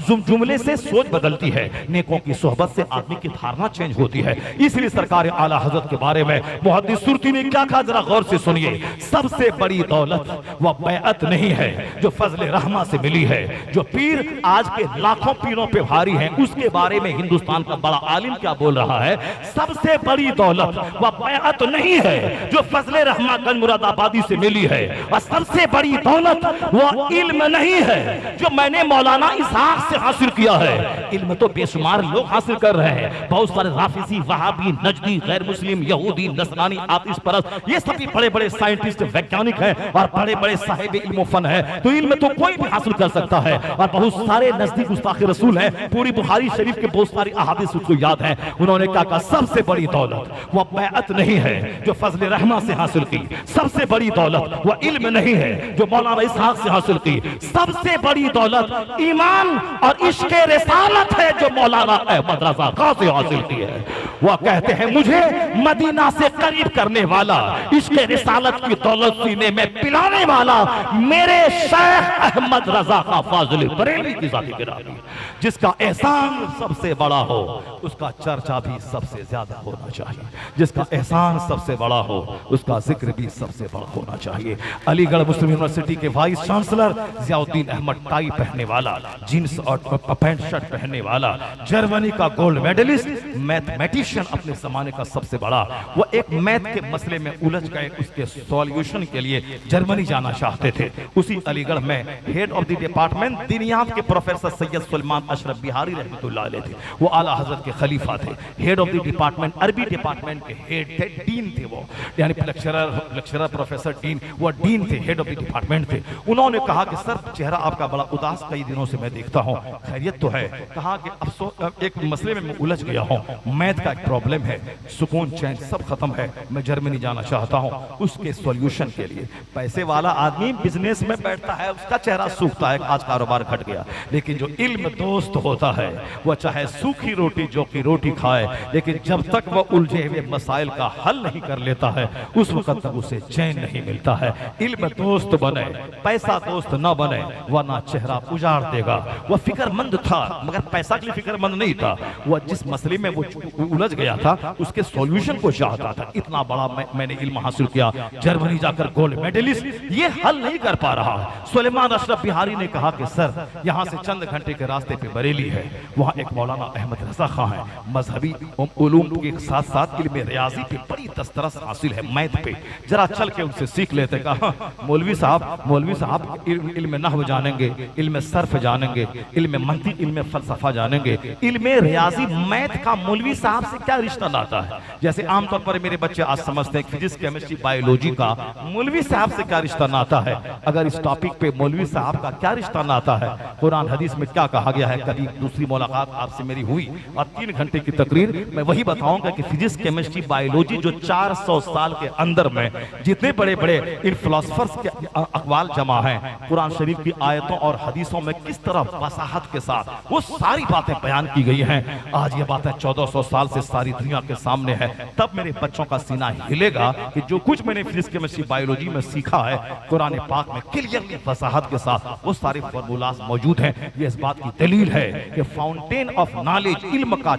जुमले से सोच बदलती है, नेकों की सोहबत से आदमी की धारणा चेंज होती है। इसलिए सरकार आला हजरत के बारे में मुहद्दिस सुरती ने क्या कहा, जरा गौर से सुनिए। सबसे बड़ी दौलत वह बैअत नहीं है जो फजल रहमा से मिली है। जो पीर आज के लाखों पीरों पे भारी हैं, उसके बारे में हिंदुस्तान का बड़ा आलिम क्या बोल रहा है, सबसे बड़ी दौलत वह बैअत नहीं है जो फजल रहमा गंज मुरादाबादी से मिली है, और सबसे बड़ी दौलत वह इल्म नहीं है जो मैंने मौलाना इसहाक से हासिल किया है। इल्म तो बेशुमार लोग हासिल कर रहे हैं, बहुत सारे राफिजी, वहाबी, नजदी, गैर मुस्लिम, यहूदी, नसरानी, आतिश परस्त, ये सभी बड़े बड़े साइंटिस्ट, वैज्ञानिक हैं और बड़े बड़े साहिब इल्म फन है। तो इल्म तो कोई भी हासिल कर सकता है, और बहुत सारे नजदीक गुस्ताख रसूल हैं, पूरी बुखारी शरीफ के बहुत सारी अहादीस उसको याद है। उन्होंने क्या कहा, सबसे बड़ी दौलत वह बैअत नहीं है जो फजल रहमा से हासिल की, सबसे बड़ी दौलत वह इल्म नहीं है जो मौलाना इसहाक से हासिल की, सबसे बड़ी दौलत ईमान और इश्क़ रिसालत है जो मौलाना अहमद रज़ा खां से हासिल की है। वह कहते हैं, मुझे मदीना से करीब करने वाला, इश्क़ रिसालत की दौलत सीने में पिलाने वाला मेरे शेख अहमद रज़ा खां फाज़िल बरेलवी की ज़ात गिरामी, जिसका एहसान सबसे बड़ा हो उसका चर्चा भी सबसे ज्यादा होना चाहिए, जिसका एहसान सबसे बड़ा हो उसका जिक्र भी सबसे बड़ा होना चाहिए। अलीगढ़ मुस्लिम यूनिवर्सिटी के vice chancellor Ziauddin Ahmad tie पहनने वाला, जीन्स और पैंट शर्ट पहनने वाला, जर्मनी का गोल्ड मेडलिस्ट, मैथमेटिशियन अपने जमाने का सबसे बड़ा, वो एक मैथ के मसले में उलझ गए, उसके सॉल्यूशन के लिए जर्मनी जाना चाहते थे। उसी अलीगढ़ में हेड ऑफ द डिपार्टमेंट दिनियात के प्रोफेसर सैयद सुलेमान अशरफ बिहारी रहमतुल्लाह अलैह थे, वो आला हजरत के खलीफा थे। हेड ऑफ द डिपार्टमेंट, अरबी डिपार्टमेंट के हेड थे, डीन थे वो, यानी लेक्चरर प्रोफेसर डीन, वो डीन थे, हेड ऑफ द डिपार्टमेंट थे। उन्होंने कहा कि सर चेहरा आपका बड़ा उदास कई दिनों से मैं देखता हूँ, खैरियत तो है? कहा कि अफसोस एक मसले में मैं उलझ गया हूँ, मैथ का एक प्रॉब्लम है, सुकून चैन सब खत्म है, मैं जर्मनी जाना चाहता हूँ उसके सॉल्यूशन के लिए। पैसे वाला आदमी बिजनेस में बैठता है, उसका चेहरा सूखता है, आज कारोबार घट गया, लेकिन जो इल्म दोस्त होता है वह चाहे सूखी रोटी जो की रोटी खाए, लेकिन जब तक वह उलझे हुए मसाइल का हल नहीं कर लेता है उस वक्त तक उसे चैन नहीं मिलता है। इल्म दोस्त बने, पैसा दोस्त न बने, वरना चेहरा उजाड़ देगा। वह फिक्रमंद था मगर पैसा के लिए फिक्रमंद नहीं था, वह जिस मसले में वो उलझ गया था उसके सॉल्यूशन को चाहता था। इतना बड़ा मैंने इल्म हासिल किया, जर्मनी जाकर गोल्ड मेडलिस्ट, ये हल नहीं कर पा रहा। सुलेमान अशरफ बिहारी ने कहा कि सर यहाँ से चंद घंटे के रास्ते पे बरेली है, वहाँ एक मौलाना अहमद रज़ा खां है, मजहबी उलूम के साथ साथ इल्म रियाजी पे बड़ी दस्तरस हासिल है, मैथ पे, जरा चल के उनसे सीख लेते। कहा मौलवी साहब इल्म नहव जानेंगे, इल्म सर्फ जानेंगे, इल्म मंतिक, इल्म फलसफा जानेंगे, इल्म रियाजी मैथ का मौलवी साहब से क्या रिश्ता नाता है? जैसे आमतौर पर मेरे बच्चे आज समझते हैं फिजिक्स, केमिस्ट्री, बायोलॉजी का मौलवी साहब से क्या रिश्ता नाता है। अगर इस टॉपिक पे मौलवी साहब का क्या रिश्ता नाता है, कुरान हदीस में क्या कहा गया है। कभी दूसरी मुलाकात आपसे मेरी हुई और 3 घंटे की तकरीर मैं वही बताऊंगा कि फिजिक्स, केमिस्ट्री, बायोलॉजी जो 400 साल के अंदर में जितने बड़े बड़े इन फिलोसफर्स के अक़वाल जमा हैं, कुरान शरीफ की आयतों और हदीसों में किस तरह वसाहत के साथ वो सारी बातें बयान की गई हैं। आज ये बातें 1400 साल से सारी दुनिया के सामने है, तब मेरे बच्चों का सीना हिलेगा कि जो कुछ मैंने फिजिक्स, केमिस्ट्री, बायोलॉजी में सीखा है कुरान पाक में क्लियरली वसाहत के साथ वो सारे फॉर्मूलाज मौजूद हैं। ये इस बात की दलील है कि फाउंटेन ऑफ नॉलेज, इल्म का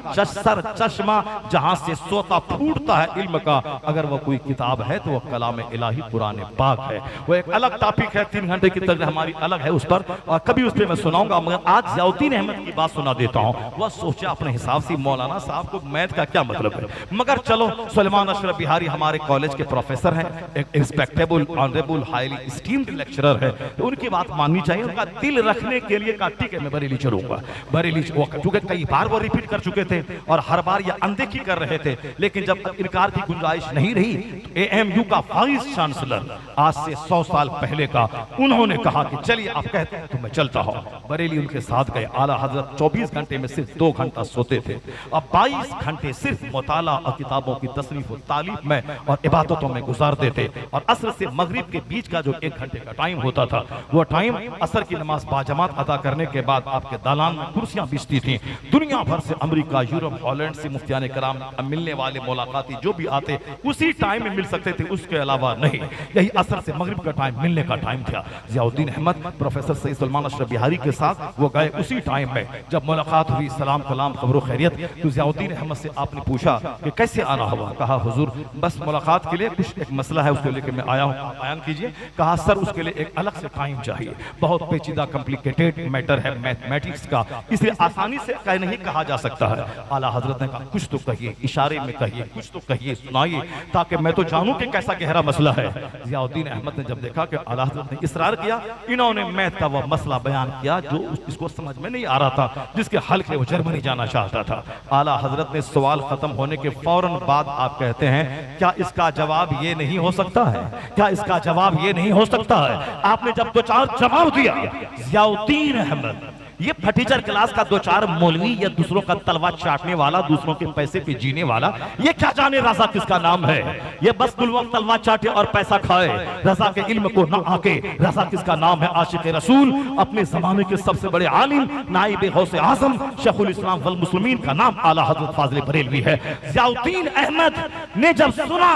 चश्मा जहां से सोता फूटता है इल्म का, अगर वो कोई किताब है तो वो कलाम इलाही कुरान पाक है। वो एक अलग टॉपिक है, 3 घंटे की तकरीर हमारी अलग है उस पर, और कभी उस पर मैं सुनाऊंगा। मगर आज जियाउद्दीन अहमद की बात सुना देता हूँ। वह सोचा अपने हिसाब से मौलाना साहब को मैथ का क्या मतलब है, मगर चलो सुलेमान अशरफ बिहारी हमारे कॉलेज के प्रोफेसर हैं, एक respectable, honourable, highly steamed lecturer है, तो उनकी बात माननी चाहिए। उनका दिल रखने के लिए कहा ठीक है मैं बरेली चलूंगा। बरेली चूंकि कई बार वो रिपीट कर चुके थे और हर बार ये अनदेखी कर रहे थे, लेकिन जब इनकार की गुंजाइश नहीं रही तो AMU का वाइस चांसलर आज से 100 साल पहले का, उन्होंने कहा कि चलिए आप कहते हैं तो मैं चलता हूं। बरेली उनके साथ गए। आला हजरत 24 घंटे में सिर्फ 2 घंटा सोते थे और 22 घंटे घंटे सिर्फ मुताला और किताबों की तसनीफ और तालीम में और इबादतों में गुजार देते। और असर से मगरिब के बीच का जो 1 घंटे का टाइम होता था, वो टाइम असर की नमाज बाजमात अदा करने के बाद आपके दालान में कुर्सियां बिछती थी। दुनिया भर से अमेरिका, यूरोप, हॉलैंड से मुफ्तियाने कराम मिलने वाले मुलाकाती जो भी आते उसी टाइम में मिल सकते थे, उसके अलावा नहीं। यही असर से मगरिब का टाइम मिलने का टाइम था। जियाउद्दीन अहमद प्रोफेसर सईद सलमान अशरफ बिहारी के साथ वो गए उसी टाइम में। जब मुलाकात हुई, सलाम कलाम खबरो खैरियत, तो जियाउद्दीन अहमद से आपने पूछा कि कैसे आना हुआ? कहा हुजूर बस मुलाकात के लिए कुछ एक मसला है, उसको लेकर मैं आया हूँ, आप बयान कीजिए। कहा सर उसके लिए एक अलग से टाइम चाहिए, बहुत पेचीदा कॉम्प्लिकेटेड मैटर है मैथमेटिक्स का, इसलिए आसानी से कह नहीं कहा जा सकता है। आला हजरत ने कहा कुछ तो कहिए, इशारे में कहिए, कुछ तो कहिए, सुनाइए, ताकि मैं तो जानूं कि कैसा गहरा मसला है। जियाउद्दीन अहमद ने जब देखा कि आला हजरत ने इसरार किया, इन्होंने मैथ का वह मसला बयान किया जो इसको समझ में नहीं आ रहा था, जिसके हल के वो जर्मनी जाना चाहता था। आला हजरत ने सवाल खत्म होने के फौरन बाद आप कहते हैं क्या इसका जवाब ये नहीं हो सकता है? क्या इसका जवाब ये नहीं हो सकता है? आपने जब 2-4 जवाब दिया, जियाउद्दीन अहमद ये फटीचर क्लास का 2-4 मौलवी या दूसरों का तलवा चाटने वाला, दूसरों के पैसे पे जीने वाला, ये क्या जाने रजा किसका नाम है? ये बस कुल वक्त तलवा चाटे और पैसा खाए, रजा के इल्म को ना आके रजा किसका नाम है? आशिक रसूल, अपने जमाने के सबसे बड़े आलिम नाइब गौसे आजम शेखुल इस्लाम वल मुस्लिमीन का नाम आला हजरत फाजिल बरेलवी है। जियाउद्दीन अहमद ने जब सुना,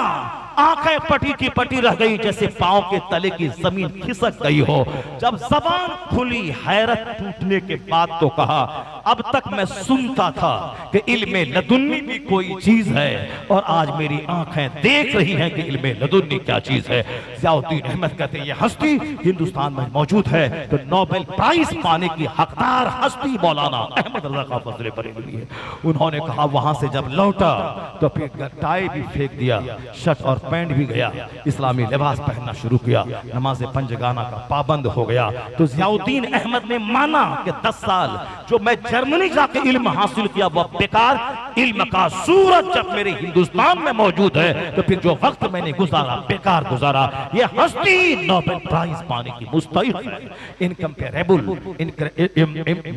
आंखें पटी की पटी रह गई, जैसे पांव के तले की जमीन खिसक गई हो। जब जबान खुली, हैरत टूटने के बाद तो कहा अब तक मैं सुनता था कि इल्मे लदुन्नी भी कोई चीज है, और आज मेरी आंखें देख रही हैं कि इल्मे लदुन्नी क्या चीज है। जियाउद्दीन अहमद कहते हैं ये हस्ती हिंदुस्तान में मौजूद है तो नोबेल प्राइज पाने की हकदार हस्ती मौलाना अहमद रजा खां फजले बरेलवी है। उन्होंने कहा वहां से जब लौटा तो फिर टाई भी फेंक दिया, शर्ट और पैंट भी गया, इस्लामी लिबास पहनना शुरू किया, नमाज पंजगाना का पाबंद हो गया। तो जियाउद्दीन अहमद ने माना कि 10 साल जो मैं जर्मनी जाके इल्म हासिल किया वह बेकार, इल्म का सूरज जब मेरे हिंदुस्तान में मौजूद है तो फिर जो वक्त मैंने गुजारा बेकार गुजारा। ये हस्ती नोबेल प्राइज पाने की मुस्तहिक है। Incomparable,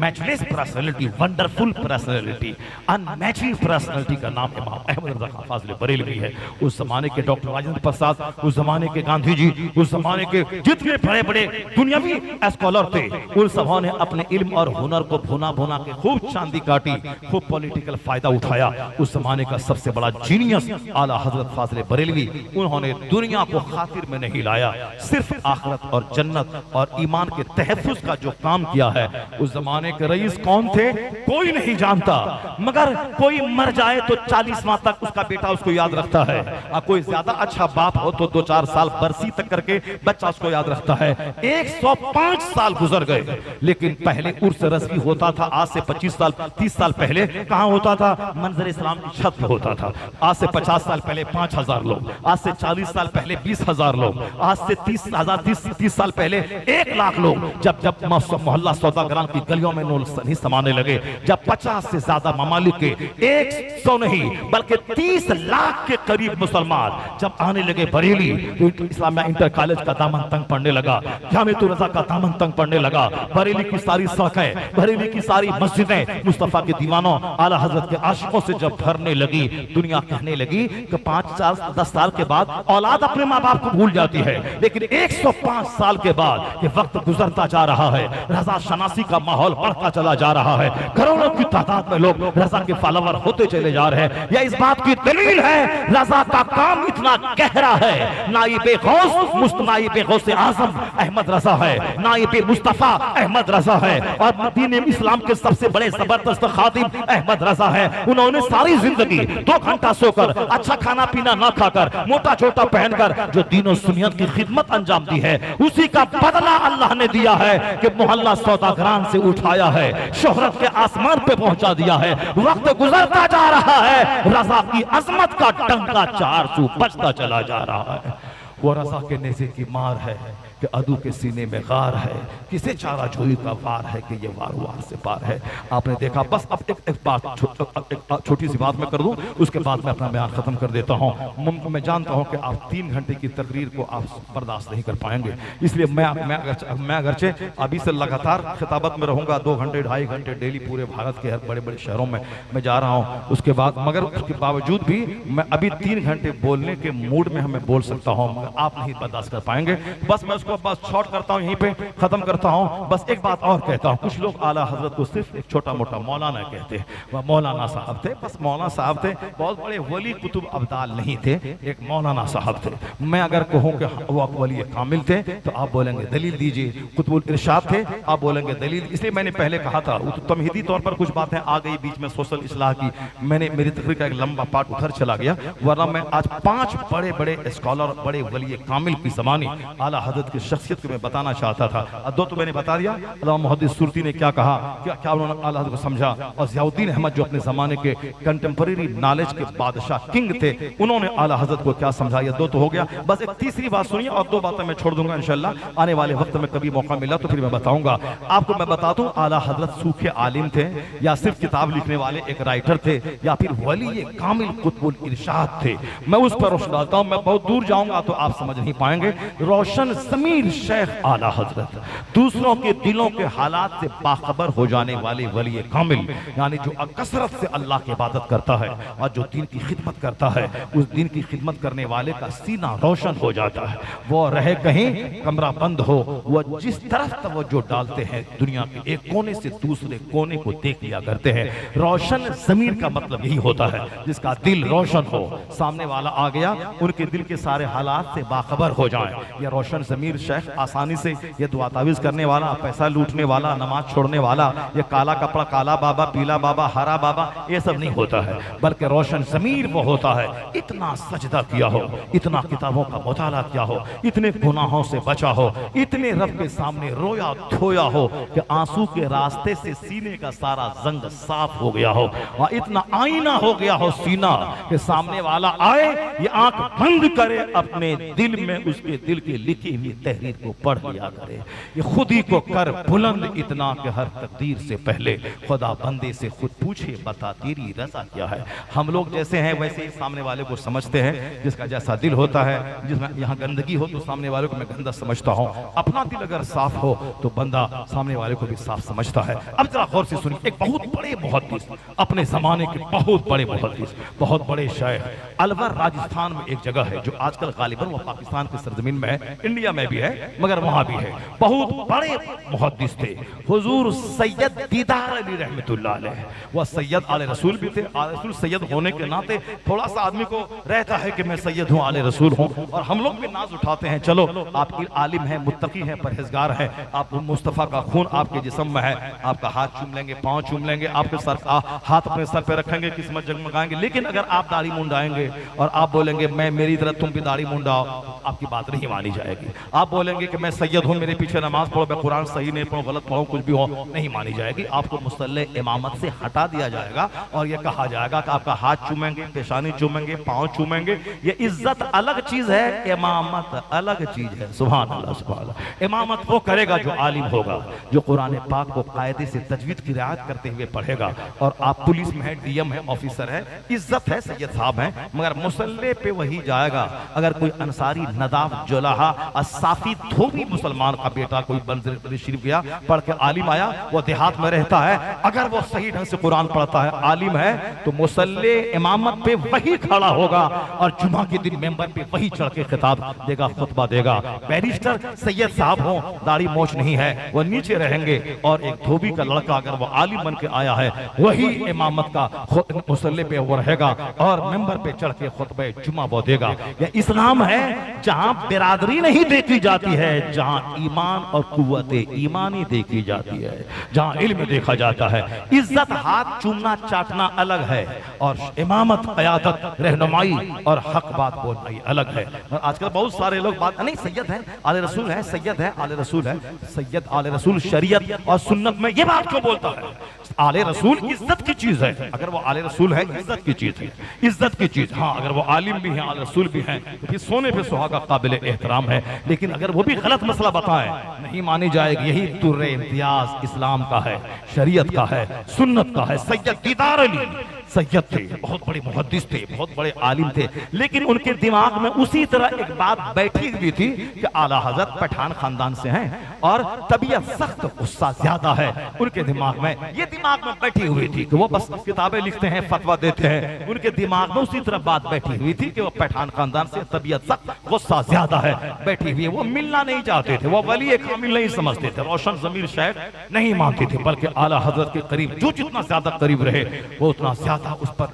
matchless personality, wonderful personality, unmatching personality का नाम इमाम अहमद रजा खां फाजिल बरेलवी है। उस जमाने के डॉक्टर राजेंद्र प्रसाद, उस जमाने के गांधी जी, उस जमाने के जितने बड़े बड़े दुनियावी स्कॉलर थे, उन सबों ने अपने इल्म और हुनर को भुना भुना के खूब चांदी काटी, खूब पॉलिटिकल फायदा उठाया। उस जमाने का सबसे बड़ा जीनियस आला हजरत फाजिल बरेलवी, उन्होंने दुनिया को खातिर में नहीं लाया, सिर्फ आखिरत और जन्नत और ईमान के तहफ्फुज का जो काम किया है। उस जमाने के रईस कौन थे कोई नहीं जानता, मगर कोई मर जाए तो 40 माह तक उसका बेटा उसको याद रखता है, और कोई ज्यादा अच्छा बाप हो तो 2-4 साल बरसी तक करके बच्चा उसको याद रखता है। 105 साल गुजर गए, लेकिन पहले उर्स रस्मी होता था। आज से 25 साल 30 साल पहले कहाँ होता था? मंजर इस्लाम की छत पे होता था। आज से 50 साल पहले 5000 लोग, आज से 40 साल पहले 20,000 लोग, आज से 30 साल पहले 1 लाख लोग। जब जब मोहल्ला सौदागरान की गलियों में नहीं समाने लगे, जब 50 से ज्यादा ममालिक के 100 नहीं बल्कि 30 लाख के करीब मुसलमान जब आने लगे बरेली, तो इस्लामिया इंटर कॉलेज का दामन तंग पड़ने लगा, जामिअतुर रज़ा का दामन तंग पड़ने लगा। बरेली की सारी सड़कें, बरेली की सारी मस्जिदें मुस्तफा के दीवानों आला हजरत के आशिकों से जब भरने लगी, दुनिया कहने लगी कि 5-4-10 साल के बाद औलाद अपने माँ बाप को भूल जाती है, लेकिन 105 साल के बाद ये वक्त गुजरता जा रहा है, रजा शनासी का माहौल बढ़ता चला जा रहा है, करोड़ों की तादाद में लोग रजा के फॉलोवर होते चले जा रहे हैं। यह इस बात की दलील है रजा का काम इतना गहरा है। नाइबे गौस मुस्तनाइबे गौसे आजम अहमद रजा है, नाइबे मुस्तफा अहमद रजा है, और दीन इस्लाम के सबसे बड़े जबरदस्त खातिम अहमद रजा है। उन्होंने सारी जिंदगी 2 घंटा सोकर, अच्छा खाना पीना ना खाकर, मोटा छोटा पहनकर जो दीन सुन्नियत की खिदमत अंजाम दी है, उसी का बदला अल्लाह ने दिया है कि मोहल्ला सौदागरान से उठाया है, शोहरत के आसमान पे पहुंचा दिया है। वक्त गुजरता जा रहा है, रजा की अजमत का डंका 4 सू बजता चला जा रहा है। वो रजा के नेज़े की मार है कि अदू के सीने में गार है, किसे चारा जोई का वार है कि ये वार वार से पार है। आपने देखा। बस अब एक बात छोटी सी बात मैं कर दूं, उसके बाद मैं अपना बयान खत्म कर देता हूं। मैं जानता हूं कि आप 3 घंटे की तकरीर को आप बर्दाश्त नहीं कर पाएंगे, इसलिए मैं अगरचे अभी से लगातार खिताबत में रहूंगा, 2 घंटे 2.5 घंटे डेली पूरे भारत के हर बड़े बड़े शहरों में मैं जा रहा हूं। उसके बाद मगर उसके बावजूद भी मैं अभी 3 घंटे बोलने के मूड में हमें बोल सकता हूं, मगर आप नहीं बर्दाश्त कर पाएंगे। बस मैं उसको बस शॉर्ट करता हूं, यहीं पे खत्म करता हूं। बस एक बात और कहता हूं, कुछ लोग आला हजरत को सिर्फ एक छोटा मोटा मौलाना कहते हैं। वह मौलाना साहब थे, बस मौलाना साहब थे, बहुत बड़े वली कुतुब अब्दाल नहीं थे, एक मौलाना साहब थे। मैं अगर कहूं कि वो वली कामिल थे तो आप बोलेंगे दलील दीजिए। कुतुबुल इरशाद थे, आप बोलेंगे दलील। इसलिए मैंने पहले कहा था, वो तो तमहीदी तौर पर कुछ बातें आ गई बीच में सोशल इस्लाह की, मेरी तकरीर का एक लंबा पार्ट उधर चला गया, वरना मैं आज 5 बड़े बड़े स्कॉलर, बड़े वली कामिल की ज़मानी आला हज़रत की शख्सियत को मैं बताना चाहता था। 2 तो मैंने बता दिया, अल्लामा मुहद्दिस सुरती ने क्या कहा, क्या उन्होंने आला हज़रत को समझा, और ज़ियाउद्दीन अहमद जो अपने ज़माने के कंटेम्परेरी नॉलेज के बादशाह किंग थे, उन्होंने आला हज़रत को क्या समझा। ये 2 तो हो गया। बस एक तीसरी बात सुनिए और 2 बातें मैं छोड़ दूंगा इंशाअल्लाह। आने वाले वक्त में कभी मौका मिला तो फिर मैं बताऊंगा आपको। मैं बता दूं, आला हज़रत सूखे आलिम थे या सिर्फ किताब लिखने वाले एक राइटर थे या फिर वली कामिल कुतुबुल इरशाद थे, मैं उस पर रोशनी डालता हूं। मैं बहुत दूर जाऊंगा तो आप समझ नहीं पाएंगे। रोशन ज़मीर शेख आला हज़रत, दूसरों के दिलों के हालात से बाखबर हो जाने वाले वली कामिल, यानी जो कसरत से अल्लाह की इबादत करता है और जो दीन की खिदमत करता है, उस दीन की खिदमत करने वाले का सीना रोशन हो जाता है। वो रहे कहीं कमरा बंद हो, वो जिस तरफ तवज्जो डालते हैं दुनिया के एक कोने से दूसरे कोने को देख लिया करते हैं। रोशन ज़मीर का मतलब यही होता है, जिसका दिल रोशन हो, सामने वाला आ गया उनके दिल के सारे हालात से बाखबर हो जाए। ये रोशन ज़मीर शेख आसानी से ये दुआ तावीज़ करने वाला, पैसा लूटने वाला, नमाज छोड़ने वाला, ये काला कपड़ा काला बाबा, पीला बाबा, हरा बाबा, ये सब नहीं होता है, बल्कि रोशन ज़मीर वो होता है इतना सजदा किया हो, इतना किताबों का मुताला किया हो, इतने गुनाहों से बचा हो, इतने रब के सामने रोया धोया हो कि आंसू के रास्ते से सीने का सारा जंग साफ हो गया हो, और इतना आईना हो गया हो सीना कि सामने वाला आए, ये आंख बंद करे, अपने दिल में उसके दिल की लिखी हुई तहरीर को पढ़ लिया करे। ये खुद ही को कर बुलंद इतना कि हर तकदीर से पहले खुदा बंदे से खुद पूछे, बता तेरी रजा क्या है। हम लोग जैसे हैं वैसे ही सामने वाले को समझते हैं, जिसका जैसा दिल होता है, जिसमें यहाँ गंदगी हो तो सामने वाले को मैं गंदा समझता हूँ, अपना दिल अगर साफ हो तो बंदा सामने वाले को भी साफ समझता है। अब जरा गौर से सुनिए, एक बहुत बड़े मुहद्दिस, अपने जमाने के बहुत बड़े मुहद्दिस, बहुत बड़े शायर, अलवर राजस्थान में एक जगह है जो आजकल गालिबन वो पाकिस्तान की सरजमीन में है, इंडिया में भी है मगर वहां भी है। बहुत बड़े मुहद्दिस थे हुजूर सैयद दीदार अली रहमतुल्लाह अलैह। वह सैयद आले रसूल भी थे। आले रसूल सैयद होने के नाते थोड़ा सा आदमी को रहता है कि मैं सैयद हूँ, आले रसूल हूँ, और हम लोग भी नाज उठाते हैं, चलो आप आलिम हैं, मुत्तकी हैं, परहेजगार हैं, आप मुस्तफ़ा का खून आपके जिस्म में है, आपका हाथ चूम लेंगे, पाँव चूम लेंगे, आपके सर हाथ अपने सर पे रखेंगे, किस्मत जगमगाएंगे। लेकिन अगर आप दाढ़ी मुंडाएंगे और आप बोलेंगे मैं मेरी तरह तुम भी दाढ़ी मुंडाओ, आपकी बात नहीं मानी जाएगी। आप बोलेंगे कि मैं सैयद हूँ, मेरे पीछे नमाज पढ़ो, मैं कुरान सही नहीं पढ़ूं, गलत पढ़ूं, कुछ भी हो, नहीं मानी जाएगी। आपको मुसल्ले इमामत से हटा दिया जाएगा और ये कहा जाएगा कि आपका हाथ चूमेंगे, पेशानी चूमेंगे, पाँव चूमेंगे। ये इज्जत अलग चीज है, इमामत अलग चीज है। सुभान अल्लाह, सुभान अल्लाह। इमामत वो करेगा जो आलिम होगा, जो कुरान पाक को कायदे से तजवीद की रियायत करते हुए पढ़ेगा। और आप पुलिस में है, डीएम है, ऑफिसर है, इज्जत है, सैयद साहब है, मगर मुसल्ले पे वही जाएगा। अगर कोई अंसारी, नदाफ, जुलाहा, असाफी, धोबी मुसलमान का बेटा कोई मंजिल शरीफ गया, पढ़ के आलिम आया, वो देहात में रहता है, अगर वो सही ढंग से कुरान पढ़ता है, आलिम है, तो मुसल्ले इमामत पे वही खड़ा होगा और जुमा के दिन मेंबर पे वही चढ़ के खिताब देगा, खुतबा देगा। बैरिस्टर सैयद साहब हो, दाढ़ी मोछ नहीं है, वो नीचे रहेंगे, और एक धोबी का लड़का अगर वो आलिम बन के आया है, वही इमामत का मुसल्ले पे वो रहेगा और मेंबर पे चढ़ के खुतबे जुमा वो देगा। ये इस्लाम है जहां बिरादरी नहीं देखी जाती है, जहां ईमान और कुव्वत ईमानी देखी जाती है, जहां इल्म देखा जाता है। इज्जत हाथ चूमना चाटना अलग है, और इमामत, क़यादत, रहनुमाई और हक बात बोलना ये अलग है। और आजकल बहुत सारे लोग बात नहीं, सैयद है, आले रसूल है, सैयद है, आले रसूल है, सैयद आले रसूल शरीयत और सुन्नत में ये बात क्यों बोलता है? आले रसूल इज्जत की चीज है, अगर वो आले रसूल है इज्जत की चीज है, इज्जत की चीज। हाँ, अगर वो आलिम भी हैं, आले रसूल भी हैं, तो फिर सोने पे सुहागा काबिल एहतराम है। लेकिन अगर वो भी गलत मसला बताएं, नहीं मानी जाएगी। यही तुर्रे इम्तियाज इस्लाम का है, शरीयत का है, सुन्नत का है। सैयद दीदार अली सैयद थे, बहुत बड़े मुहद्दिस थे, बहुत बड़े आलिम थे, लेकिन उनके दिमाग में उसी तरह एक बात बैठी हुई थी कि आला हजरत पठान खानदान से हैं और तबीयत सख्त, गुस्सा ज्यादा है। उनके दिमाग में ये दिमाग में बैठी हुई थी कि वो बस किताबें लिखते हैं, फतवा देते हैं। उनके दिमाग में उसी तरह बात बैठी हुई थी कि वो पठान खानदान से, तबीयत सख्त, गुस्सा ज्यादा है, बैठी हुई है। वो मिलना नहीं चाहते थे, वो वली कामिल नहीं समझते थे, रोशन ज़मीर शेख नहीं मानते थे, बल्कि आला हजरत के करीब जो जितना ज्यादा करीब रहे वो उतना ज्यादा उस पर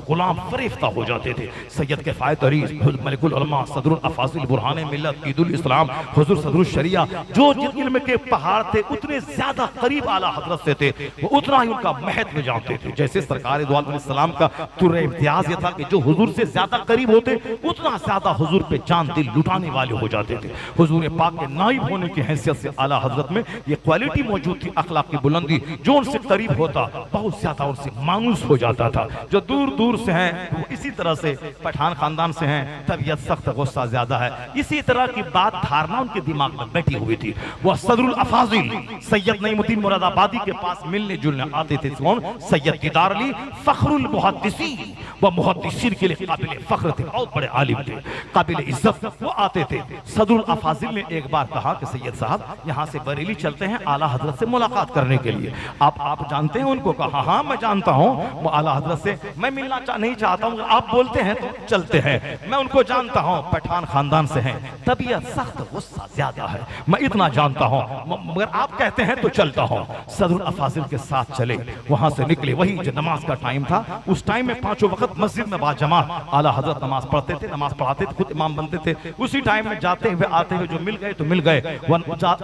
गुलाम फरेफ्ता हो जाते थे। सैयद के फायद तरीस, मलिकुल उलमा, सदरुल अफाजिल, बुरहान मिल्लत, ईदुल इस्लाम, हुजूर सदरुल शरिया, जो जितने इल्म के पहाड़ थे उतने ज्यादा करीब आला हजरत से थे, वो उतना ही उनका महत्व जानते थे। जैसे सरकार दो आलम सलाम का तुर्रे इम्तियाज ये था कि जो हुजूर से ज्यादा करीब होते उतना ज्यादा हुजूर पे जान दिल लुटाने वाले हो जाते थे। हुजूर पाक के नाइब होने की हैसियत से आला हजरत में ये क्वालिटी मौजूद थी, अखलाक की बुलंदी। जो उनसे करीब होता बहुत ज्यादा उनसे मायूस हो जाता था। जो दूर दूर से हैं वो इसी तरह से पठान खानदान से हैं, तबीयत सख्त, गुस्सा ज्यादा है। इसी तरह की बात धारणा उनके दिमाग में बैठी हुई थी। वह सदरुल अफाजिल सैयद नईमुद्दीन मुरादाबादी के पास मिलने जुलने आते थे। कौन? सैयद दीदार अली फखरुल मुहद्दिसीन, वह मुहद्दिसीन के लिए काबिल फख्र थे, बहुत बड़े आलिम थे, काबिल इज्जत। वो आते थे। सदरुल अफाजिल ने एक बार कहा कि सैयद साहब यहाँ से बरेली चलते हैं आला हजरत से मुलाकात करने के लिए। आप जानते हैं उनको? कहा हाँ मैं जानता हूँ, वो आला हजरत से मैं मिलना नहीं चाहता हूँ, आप बोलते हैं तो चलते हैं। मैं उनको जानता हूँ, पठान खानदान से हैं, तबीयत सख्त, गुस्सा ज्यादा है, मैं इतना जानता हूँ, मगर आप कहते हैं तो चलता हूँ। सदरुल अफाजिल के साथ चले, वहां से निकले। वही जो नमाज का टाइम था, उस टाइम में पांचों वक्त मस्जिद में बाजमात आला हजरत नमाज पढ़ते थे, नमाज पढ़ाते थे, खुद इमाम बनते थे। उसी टाइम में जाते हुए आते हुए जो मिल गए तो मिल गए,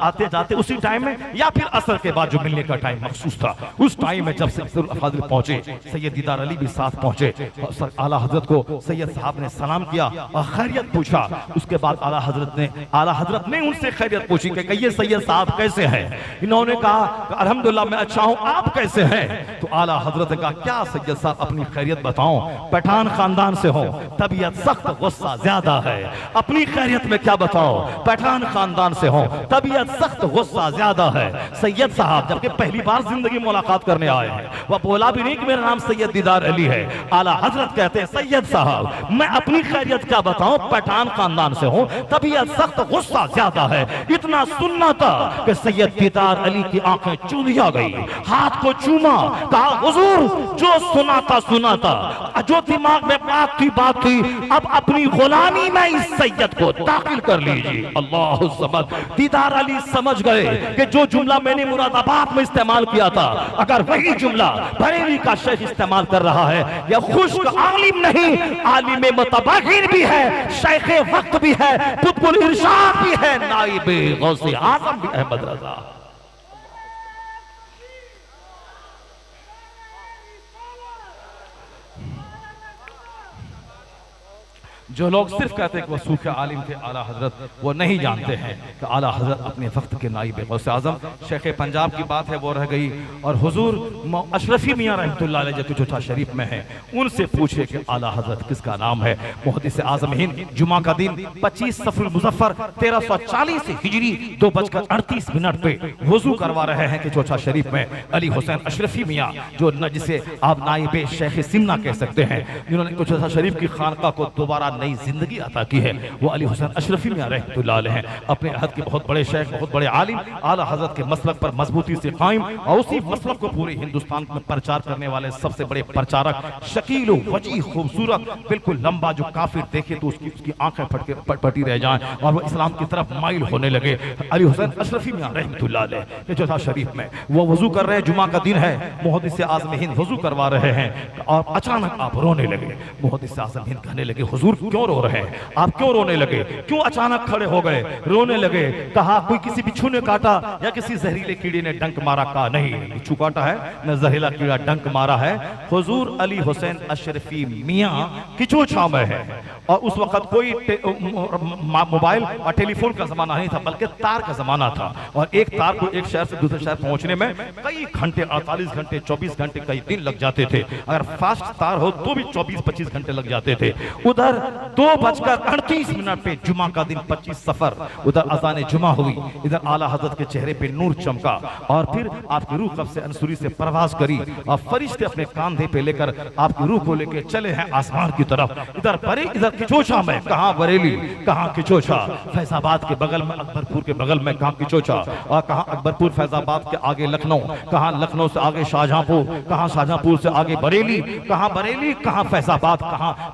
आते जाते उसी टाइम में, या फिर असर के बाद जो मिलने का टाइम मखसूस था उस टाइम में जब सदरुल अफाजिल पहुंचे, सैयद दीदार अली भी साथ पहुंचे। आला हजरत को सैयद साहब ने सलाम किया और खैरियत पूछा। उसके बाद आला हजरत ने उनसे खैरियत पूछी कि कहिए सैयद साहब कैसे हैं? इन्होंने कहा अल्हम्दुलिल्लाह मैं अच्छा हूं, आप कैसे हैं? तो आला हजरत ने कहा क्या सैयद साहब अपनी खैरियत बताऊं, पठान खानदान से हो, तबीयत सख्त, गुस्सा ज्यादा है। अपनी खैरियत में क्या बताओ? पठान खानदान से हो, तबीयत सख्त, गुस्सा ज्यादा है। सैयद साहब जबकि पहली बार जिंदगी मुलाकात करने आए हैं, वह बोला भी नहीं कि मेरा नाम सैयद दीदार अली है। आला हजरत कहते हैं सैयद साहब मैं अपनी खैरियत क्या बताऊं, पठान खानदान से हूं, तबीयत सख्त, गुस्सा ज्यादा है। इतना सुनना था कि सैयद दीदार अली की आंखें चूंधिया गई, हाथ को चूमा, कहा हुजूर जो सुना था, जो दिमाग में बात थी, अब अपनी गुलामी में इस सैयद को दाखिल कर लीजिए। अल्लाह समद। दीदार अली समझ गए कि जो जुमला मैंने मुरादाबाद में इस्तेमाल किया था, अगर वही जुमला बरेली का शेख इस्तेमाल कर रहा है, यह खुश्क आलिम नहीं, आलिम मुतबहिर भी है, शेख वक्त भी है, कुतुबुल इरशाद भी है, नाइब गौसे आजम भी अहमद रजा। जो लोग सिर्फ कहते हैं कि वो सूखे आलिम थे आला हजरत, वो नहीं जानते हैं कि आला हजरत अपने वक्त के नाइब गौसे आजम शेख पंजाब की बात है वो रह गई। और हुजूर अशरफी मियाँ रहमतुल्लाह अलैह जो चौथा शरीफ में है, उनसे पूछे कि आला हजरत किसका नाम है। मुहद्दिस आजम हिंद जुमा का दिन 25 सफरुल मुजफ्फर 1340 हिजरी 2:38 पे वजू करवा रहे हैं कि चौथा शरीफ में अली हुसैन अशरफी मियाँ, जो जिसे आप नाइब शेख सिमना कह सकते हैं, जिन्होंने चौथा शरीफ की खानका को दोबारा नई जिंदगी अता की है, वो अली हुसैन अशरफी मियां रहमतुल्लाह अलैह हैं। अपने अहद के बहुत बड़े शेख, बहुत बड़े आलिम, आला हजरत के मसलक पर मजबूती से कायम और उसी मसलक को पूरे हिंदुस्तान में प्रचार करने वाले सबसे बड़े प्रचारक, शकील वजी खूबसूरत, बिल्कुल लंबा, जो काफिर देखे तो उसकी आंखें फटी रह जाएं और वो इस्लाम की तरफ माइल होने लगे। अली हुसैन अशरफी मियां रहमतुल्लाह अलैह चौथा शरीफ में वो वजू कर रहे हैं, जुमा का दिन है, मुहद्दिस आजम हिंद वजू करवा रहे हैं और अचानक आप रोने लगे। मुहद्दिस आजम हिंद कहने लगे हुजूर क्यों रो रहे हैं, आप क्यों रोने लगे, क्यों अचानक खड़े हो गए, रोने लगे? कहा कोई किसी बिच्छू ने काटा या किसी जहरीले कीड़े ने डंक मारा? कहा नहीं, बिच्छू काटा है न जहरीला कीड़ा डंक मारा है, हुजूर अली हुसैन अशरफी मियां किचोछा में है। और उस वक्त कोई मोबाइल और टेलीफोन का जमाना नहीं था, बल्कि तार का जमाना था, और एक तार को एक शहर से दूसरे शहर पहुंचने में कई घंटे, 48 घंटे, 24 घंटे, कई दिन लग जाते थे। अगर फास्ट तार हो तो भी 24-25 घंटे लग जाते थे। उधर 2:38 पे जुमा का दिन 25 सफर, उधर अज़ान जुमा हुई, इधर आला हजरत के चेहरे पे नूर चमका, और फिर आपकी रूह कब्ज़े अंसुरी से परवाज करी, और फरिश्ते अपने कांधे पे लेकर आपकी रूह को लेकर चले हैं आसमान की तरफ। इधर परे, इधर किचोछा में, कहां बरेली, कहां किचोछा, फैजाबाद के बगल में, अकबरपुर के बगल में, कहां किचोछा, और कहां अकबरपुर, फैजाबाद के आगे लखनऊ, कहां लखनऊ से आगे शाहजहांपुर, कहां शाहजहांपुर से आगे बरेली, कहां बरेली, कहां फैजाबाद,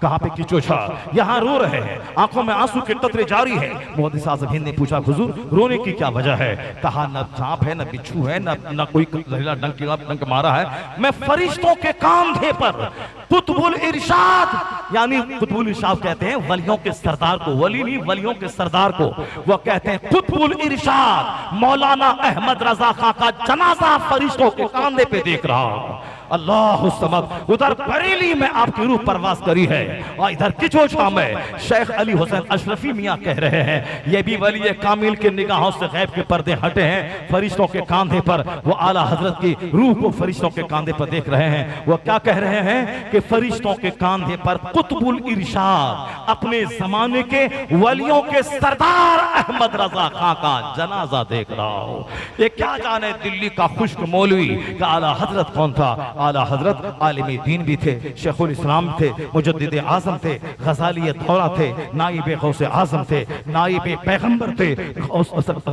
कहां पे किचोछा। यहां रो रहे हैं, आंखों में आंसू के कतरे जारी है। मुहद्दिस आज़म हिंद ने पूछा हुजूर रोने की क्या वजह है? कहा न सांप है, न बिच्छू है, न कोई जहरीला डंक मारा है, मैं फरिश्तों के कांधे पर कुतुबुल इरशाद, यानी कुतुबुल इरशाद कहते हैं वलियों के सरदार को, वली नहीं वलियों के सरदार को, वो कहते हैं कुतुबुल इरशाद मौलाना अहमद रजा खां का जनाजा फरिश्तों के कांधे पे देख रहा हूं। अल्लाह समद। उधर बरेली में आपकी रूह परवास करी है, और इधर किचोछा में शेख अली हुसैन अशरफी मियां कह रहे हैं, ये भी वली कामिल के निगाहों से गैब के पर्दे हटे हैं, फरिश्तों के कांधे पर वो आला हजरत की रूह को फरिश्तों के कांधे पर देख रहे हैं। वो क्या कह रहे हैं कि फरिश्तों के कांधे पर कुतुबुल इरशाद अपने जमाने के वलियों के सरदार अहमद रजा खां का जनाजा देख रहा हो। ये क्या जाने दिल्ली का खुश्क मौलवी का आला हजरत कौन था? आला हजरत आलिमी दीन भी थे, शेखुल इस्लाम थे, मुजद्दिद आजम थे, गजाली दौरा थे, नाइब गौसे आजम थे, नाइब पैगंबर थे।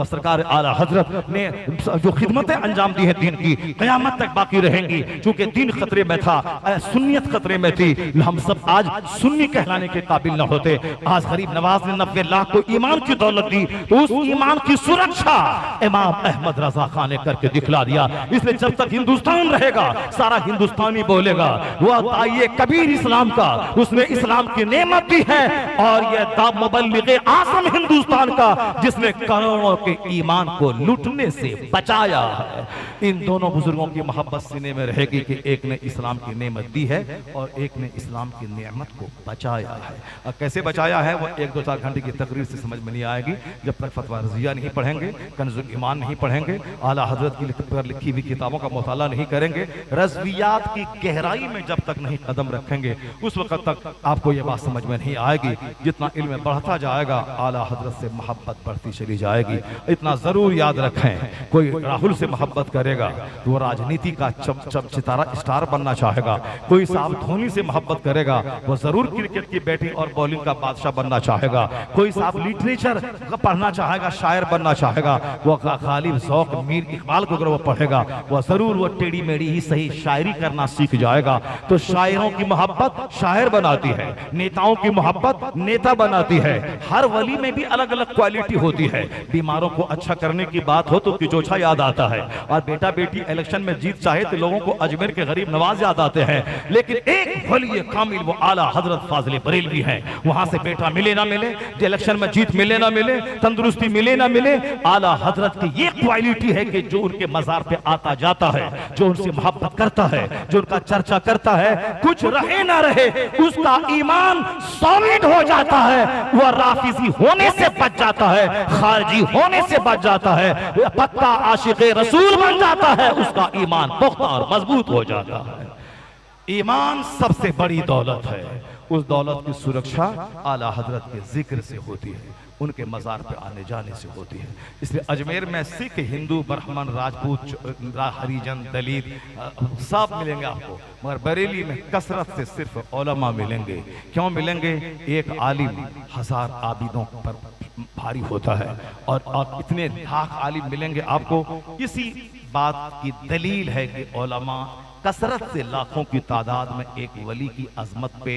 सरकार आला हजरत ने जो खिदमतें अंजाम दी है दीन की, कयामत तक बाकी रहेंगी। चूंकि दीन खतरे में था, सुन्नियत खतरे में थी, हम सब आज सुन्नी कहलाने के काबिल न होते। आज गरीब नवाज ने 90 लाख को ईमान की दौलत दी, तो उस ईमान की सुरक्षा इमाम अहमद रजा खान ने करके दिखला दिया। इसलिए जब तक हिंदुस्तान रहेगा सारा हिंदुस्तानी बोलेगा वह दाइए कबीर इस्लाम का, उसने इस्लाम की नेमत दी है, और यह मुबल्लिगे आज़म हिंदुस्तान का जिसने करोड़ों के ईमान को लूटने से बचाया है। इन दोनों बुजुर्गों की मोहब्बत सीने में रहेगी कि एक ने इस्लाम की नेमत दी है और एक ने इस्लाम की नेमत को बचाया है। और कैसे बचाया है वो 1-2-4 घंटे की तकरीर से समझ में नहीं आएगी जब तक फतवा रज़िया नहीं पढ़ेंगे, कंज़ुल ईमान नहीं पढ़ेंगे, आला हजरत की लिखी हुई किताबों का मुताला नहीं करेंगे, रज़वियात की गहराई में जब तक नहीं कदम रखेंगे, उस वक्त तक आपको ये बात समझ में नहीं आएगी। जितना इल्म बढ़ता जाएगा आला हजरत से मोहब्बत बढ़ती चली जाएगी। इतना जरूर याद रखें, कोई राहुल से मोहब्बत करेगा तो वो राजनीति का सितारा स्टार बनना चाहेगा, कोई साहब धोनी से मोहब्बत करेगा वो जरूर क्रिकेट की बैटिंग और बॉलिंग का बादशाह बनना चाहेगा, कोई साहब लिटरेचर पढ़ना चाहेगा, शायर बनना चाहेगा, वो गालिब ज़ौक़ मीर इकबाल को अगर वो पढ़ेगा वो जरूर वो टेढ़ी मेढ़ी ही सही शायरी करना सीख जाएगा। तो शायरों की मोहब्बत शायर बनाती है, नेताओं की मोहब्बत नेता बनाती है। हर वली में भी अलग अलग क्वालिटी होती है। बीमारों को अच्छा करने की बात हो तो किचोछा याद आता है, और बेटा बेटी इलेक्शन में जीत चाहे तो लोगों को अजमेर के गरीब नवाज याद आते हैं। लेकिन एक वली कामिल वो आला हजरत फाजिल बरेलवी है, वहां से बेटा मिले ना मिले, इलेक्शन में जीत मिले ना मिले, तंदुरुस्ती मिले ना मिले, आला हजरत की ये क्वालिटी है कि जो उनके मजार पे आता जाता है, जो उनसे मोहब्बत करता है, जो उनका चर्चा करता है, कुछ रहे ना रहे उसका ईमान सॉलिड हो जाता है, वह राफिजी होने से बच जाता है, खारजी होने से बच जाता है, पक्का आशिक़े रसूल बन जाता है, उसका ईमान पुख्ता और मजबूत हो जाता है। ईमान सबसे बड़ी दौलत है, उस दौलत की सुरक्षा आला हजरत के जिक्र से होती है, उनके मज़ार पे आने जाने से होती है। इसलिए अजमेर में सिख, हिंदू, ब्राह्मण, राजपूत, हरिजन, दलित सब मिलेंगे आपको, मगर बरेली में कसरत से सिर्फ उलमा मिलेंगे। क्यों मिलेंगे? एक आलिम 1000 आबिदों पर भारी होता है, और इतने लाख आलिम मिलेंगे आपको। इसी बात की दलील है कि उलमा कसरत से लाखों की तादाद में एक वली की अजमत पे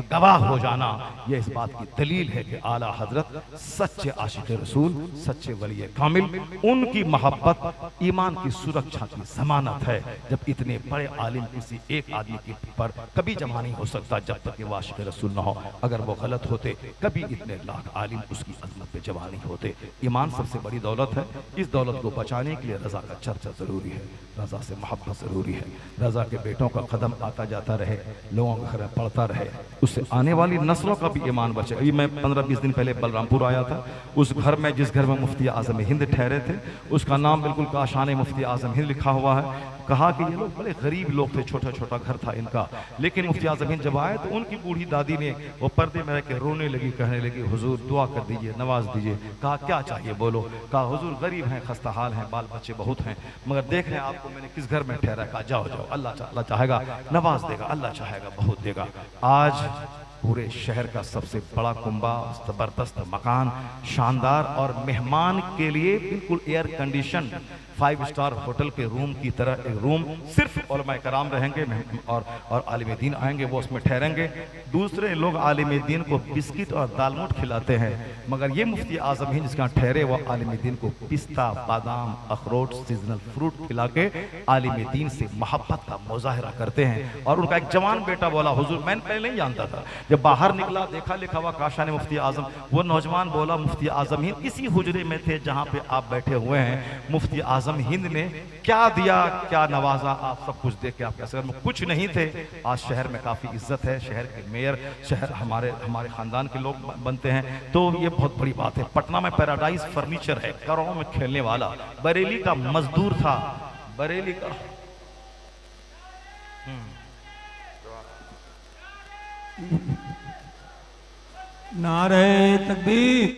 गवाह हो जाना, यह इस बात की दलील है कि आला हजरत सच्चे आशिक रसूल, सच्चे वली कामिल, उनकी मोहब्बत ईमान की सुरक्षा की जमानत है। जब इतने बड़े आलिम किसी एक आदमी के पर कभी जमा नहीं हो सकता जब तक कि वो आशिक रसूल ना हो। अगर वो गलत होते कभी इतने लाख आलिम उसकी अजमत पे जमा नहीं होते। ईमान सबसे बड़ी दौलत है। इस दौलत को बचाने के लिए रजा का चर्चा जरूरी है, रजा से मोहब्बत जरूरी है। रजा के बेटों का कदम आता जाता रहे, लोगों का घर पड़ता रहे, उससे आने वाली नस्लों का भी ईमान बचे। अभी मैं 15-20 दिन पहले बलरामपुर आया था। उस घर में, जिस घर में मुफ्ती आजम हिंद ठहरे थे, उसका नाम बिल्कुल काशान मुफ्ती आजम हिंद लिखा हुआ है। कहा कि ये लोग बड़े गरीब लोग थे, छोटा छोटा घर था इनका, लेकिन मुफ्ती आजम हिंद जब आए तो उनकी बूढ़ी दादी ने वो पर्दे में रह के रोने लगी, कहने लगी हुजूर दुआ कर दीजिए, नवाज दीजिए। कहा क्या चाहिए बोलो। कहा हुजूर गरीब हैं, खस्ता हाल हैं, बाल बच्चे बहुत हैं, मगर देख रहे हैं आपको मैंने किस घर में ठहरा। कहा जाओ जाओ, अल्लाह चाहेगा नवाज देगा, अल्लाह चाहेगा बहुत देगा। आज पूरे शहर का सबसे बड़ा कुंबा, जबरदस्त मकान, शानदार और मेहमान के लिए बिल्कुल एयर कंडीशन 5 स्टार होटल के रूम की तरह एक रूम, सिर्फ उलमा कराम रहेंगे और आलिम दीन आएंगे, वो उसमें ठहरेंगे। दूसरे लोग आलिम दीन को बिस्किट और दालमोट खिलाते हैं, मगर ये मुफ्ती आजम हिंद जिसका ठहरे वो आलिम दीन को पिस्ता, बादाम, अखरोट, सीजनल फ्रूट खिला के आलिम दीन से मोहब्बत का मुजाहरा करते हैं। और उनका एक जवान बेटा बोला हुजूर, मैं पहले नहीं जानता था, जब बाहर निकला देखा लिखा हुआ काशान मुफ्ती आजम, वो नौजवान बोला मुफ्ती आजम हिंद इसी हुजरे में थे जहाँ पे आप बैठे हुए हैं। मुफ्ती आजम हिंद ने क्या दिया, क्या नवाजा, आप सब कुछ देख के आपके असर में कुछ नहीं थे। आज शहर में काफी इज्जत है, शहर के मेयर, शहर हमारे खानदान के लोग बनते हैं, तो ये बहुत बड़ी बात है। पटना में पैराडाइज फर्नीचर है, करोड़ों में खेलने वाला, बरेली का मजदूर था, बरेली का नारे तकबीर।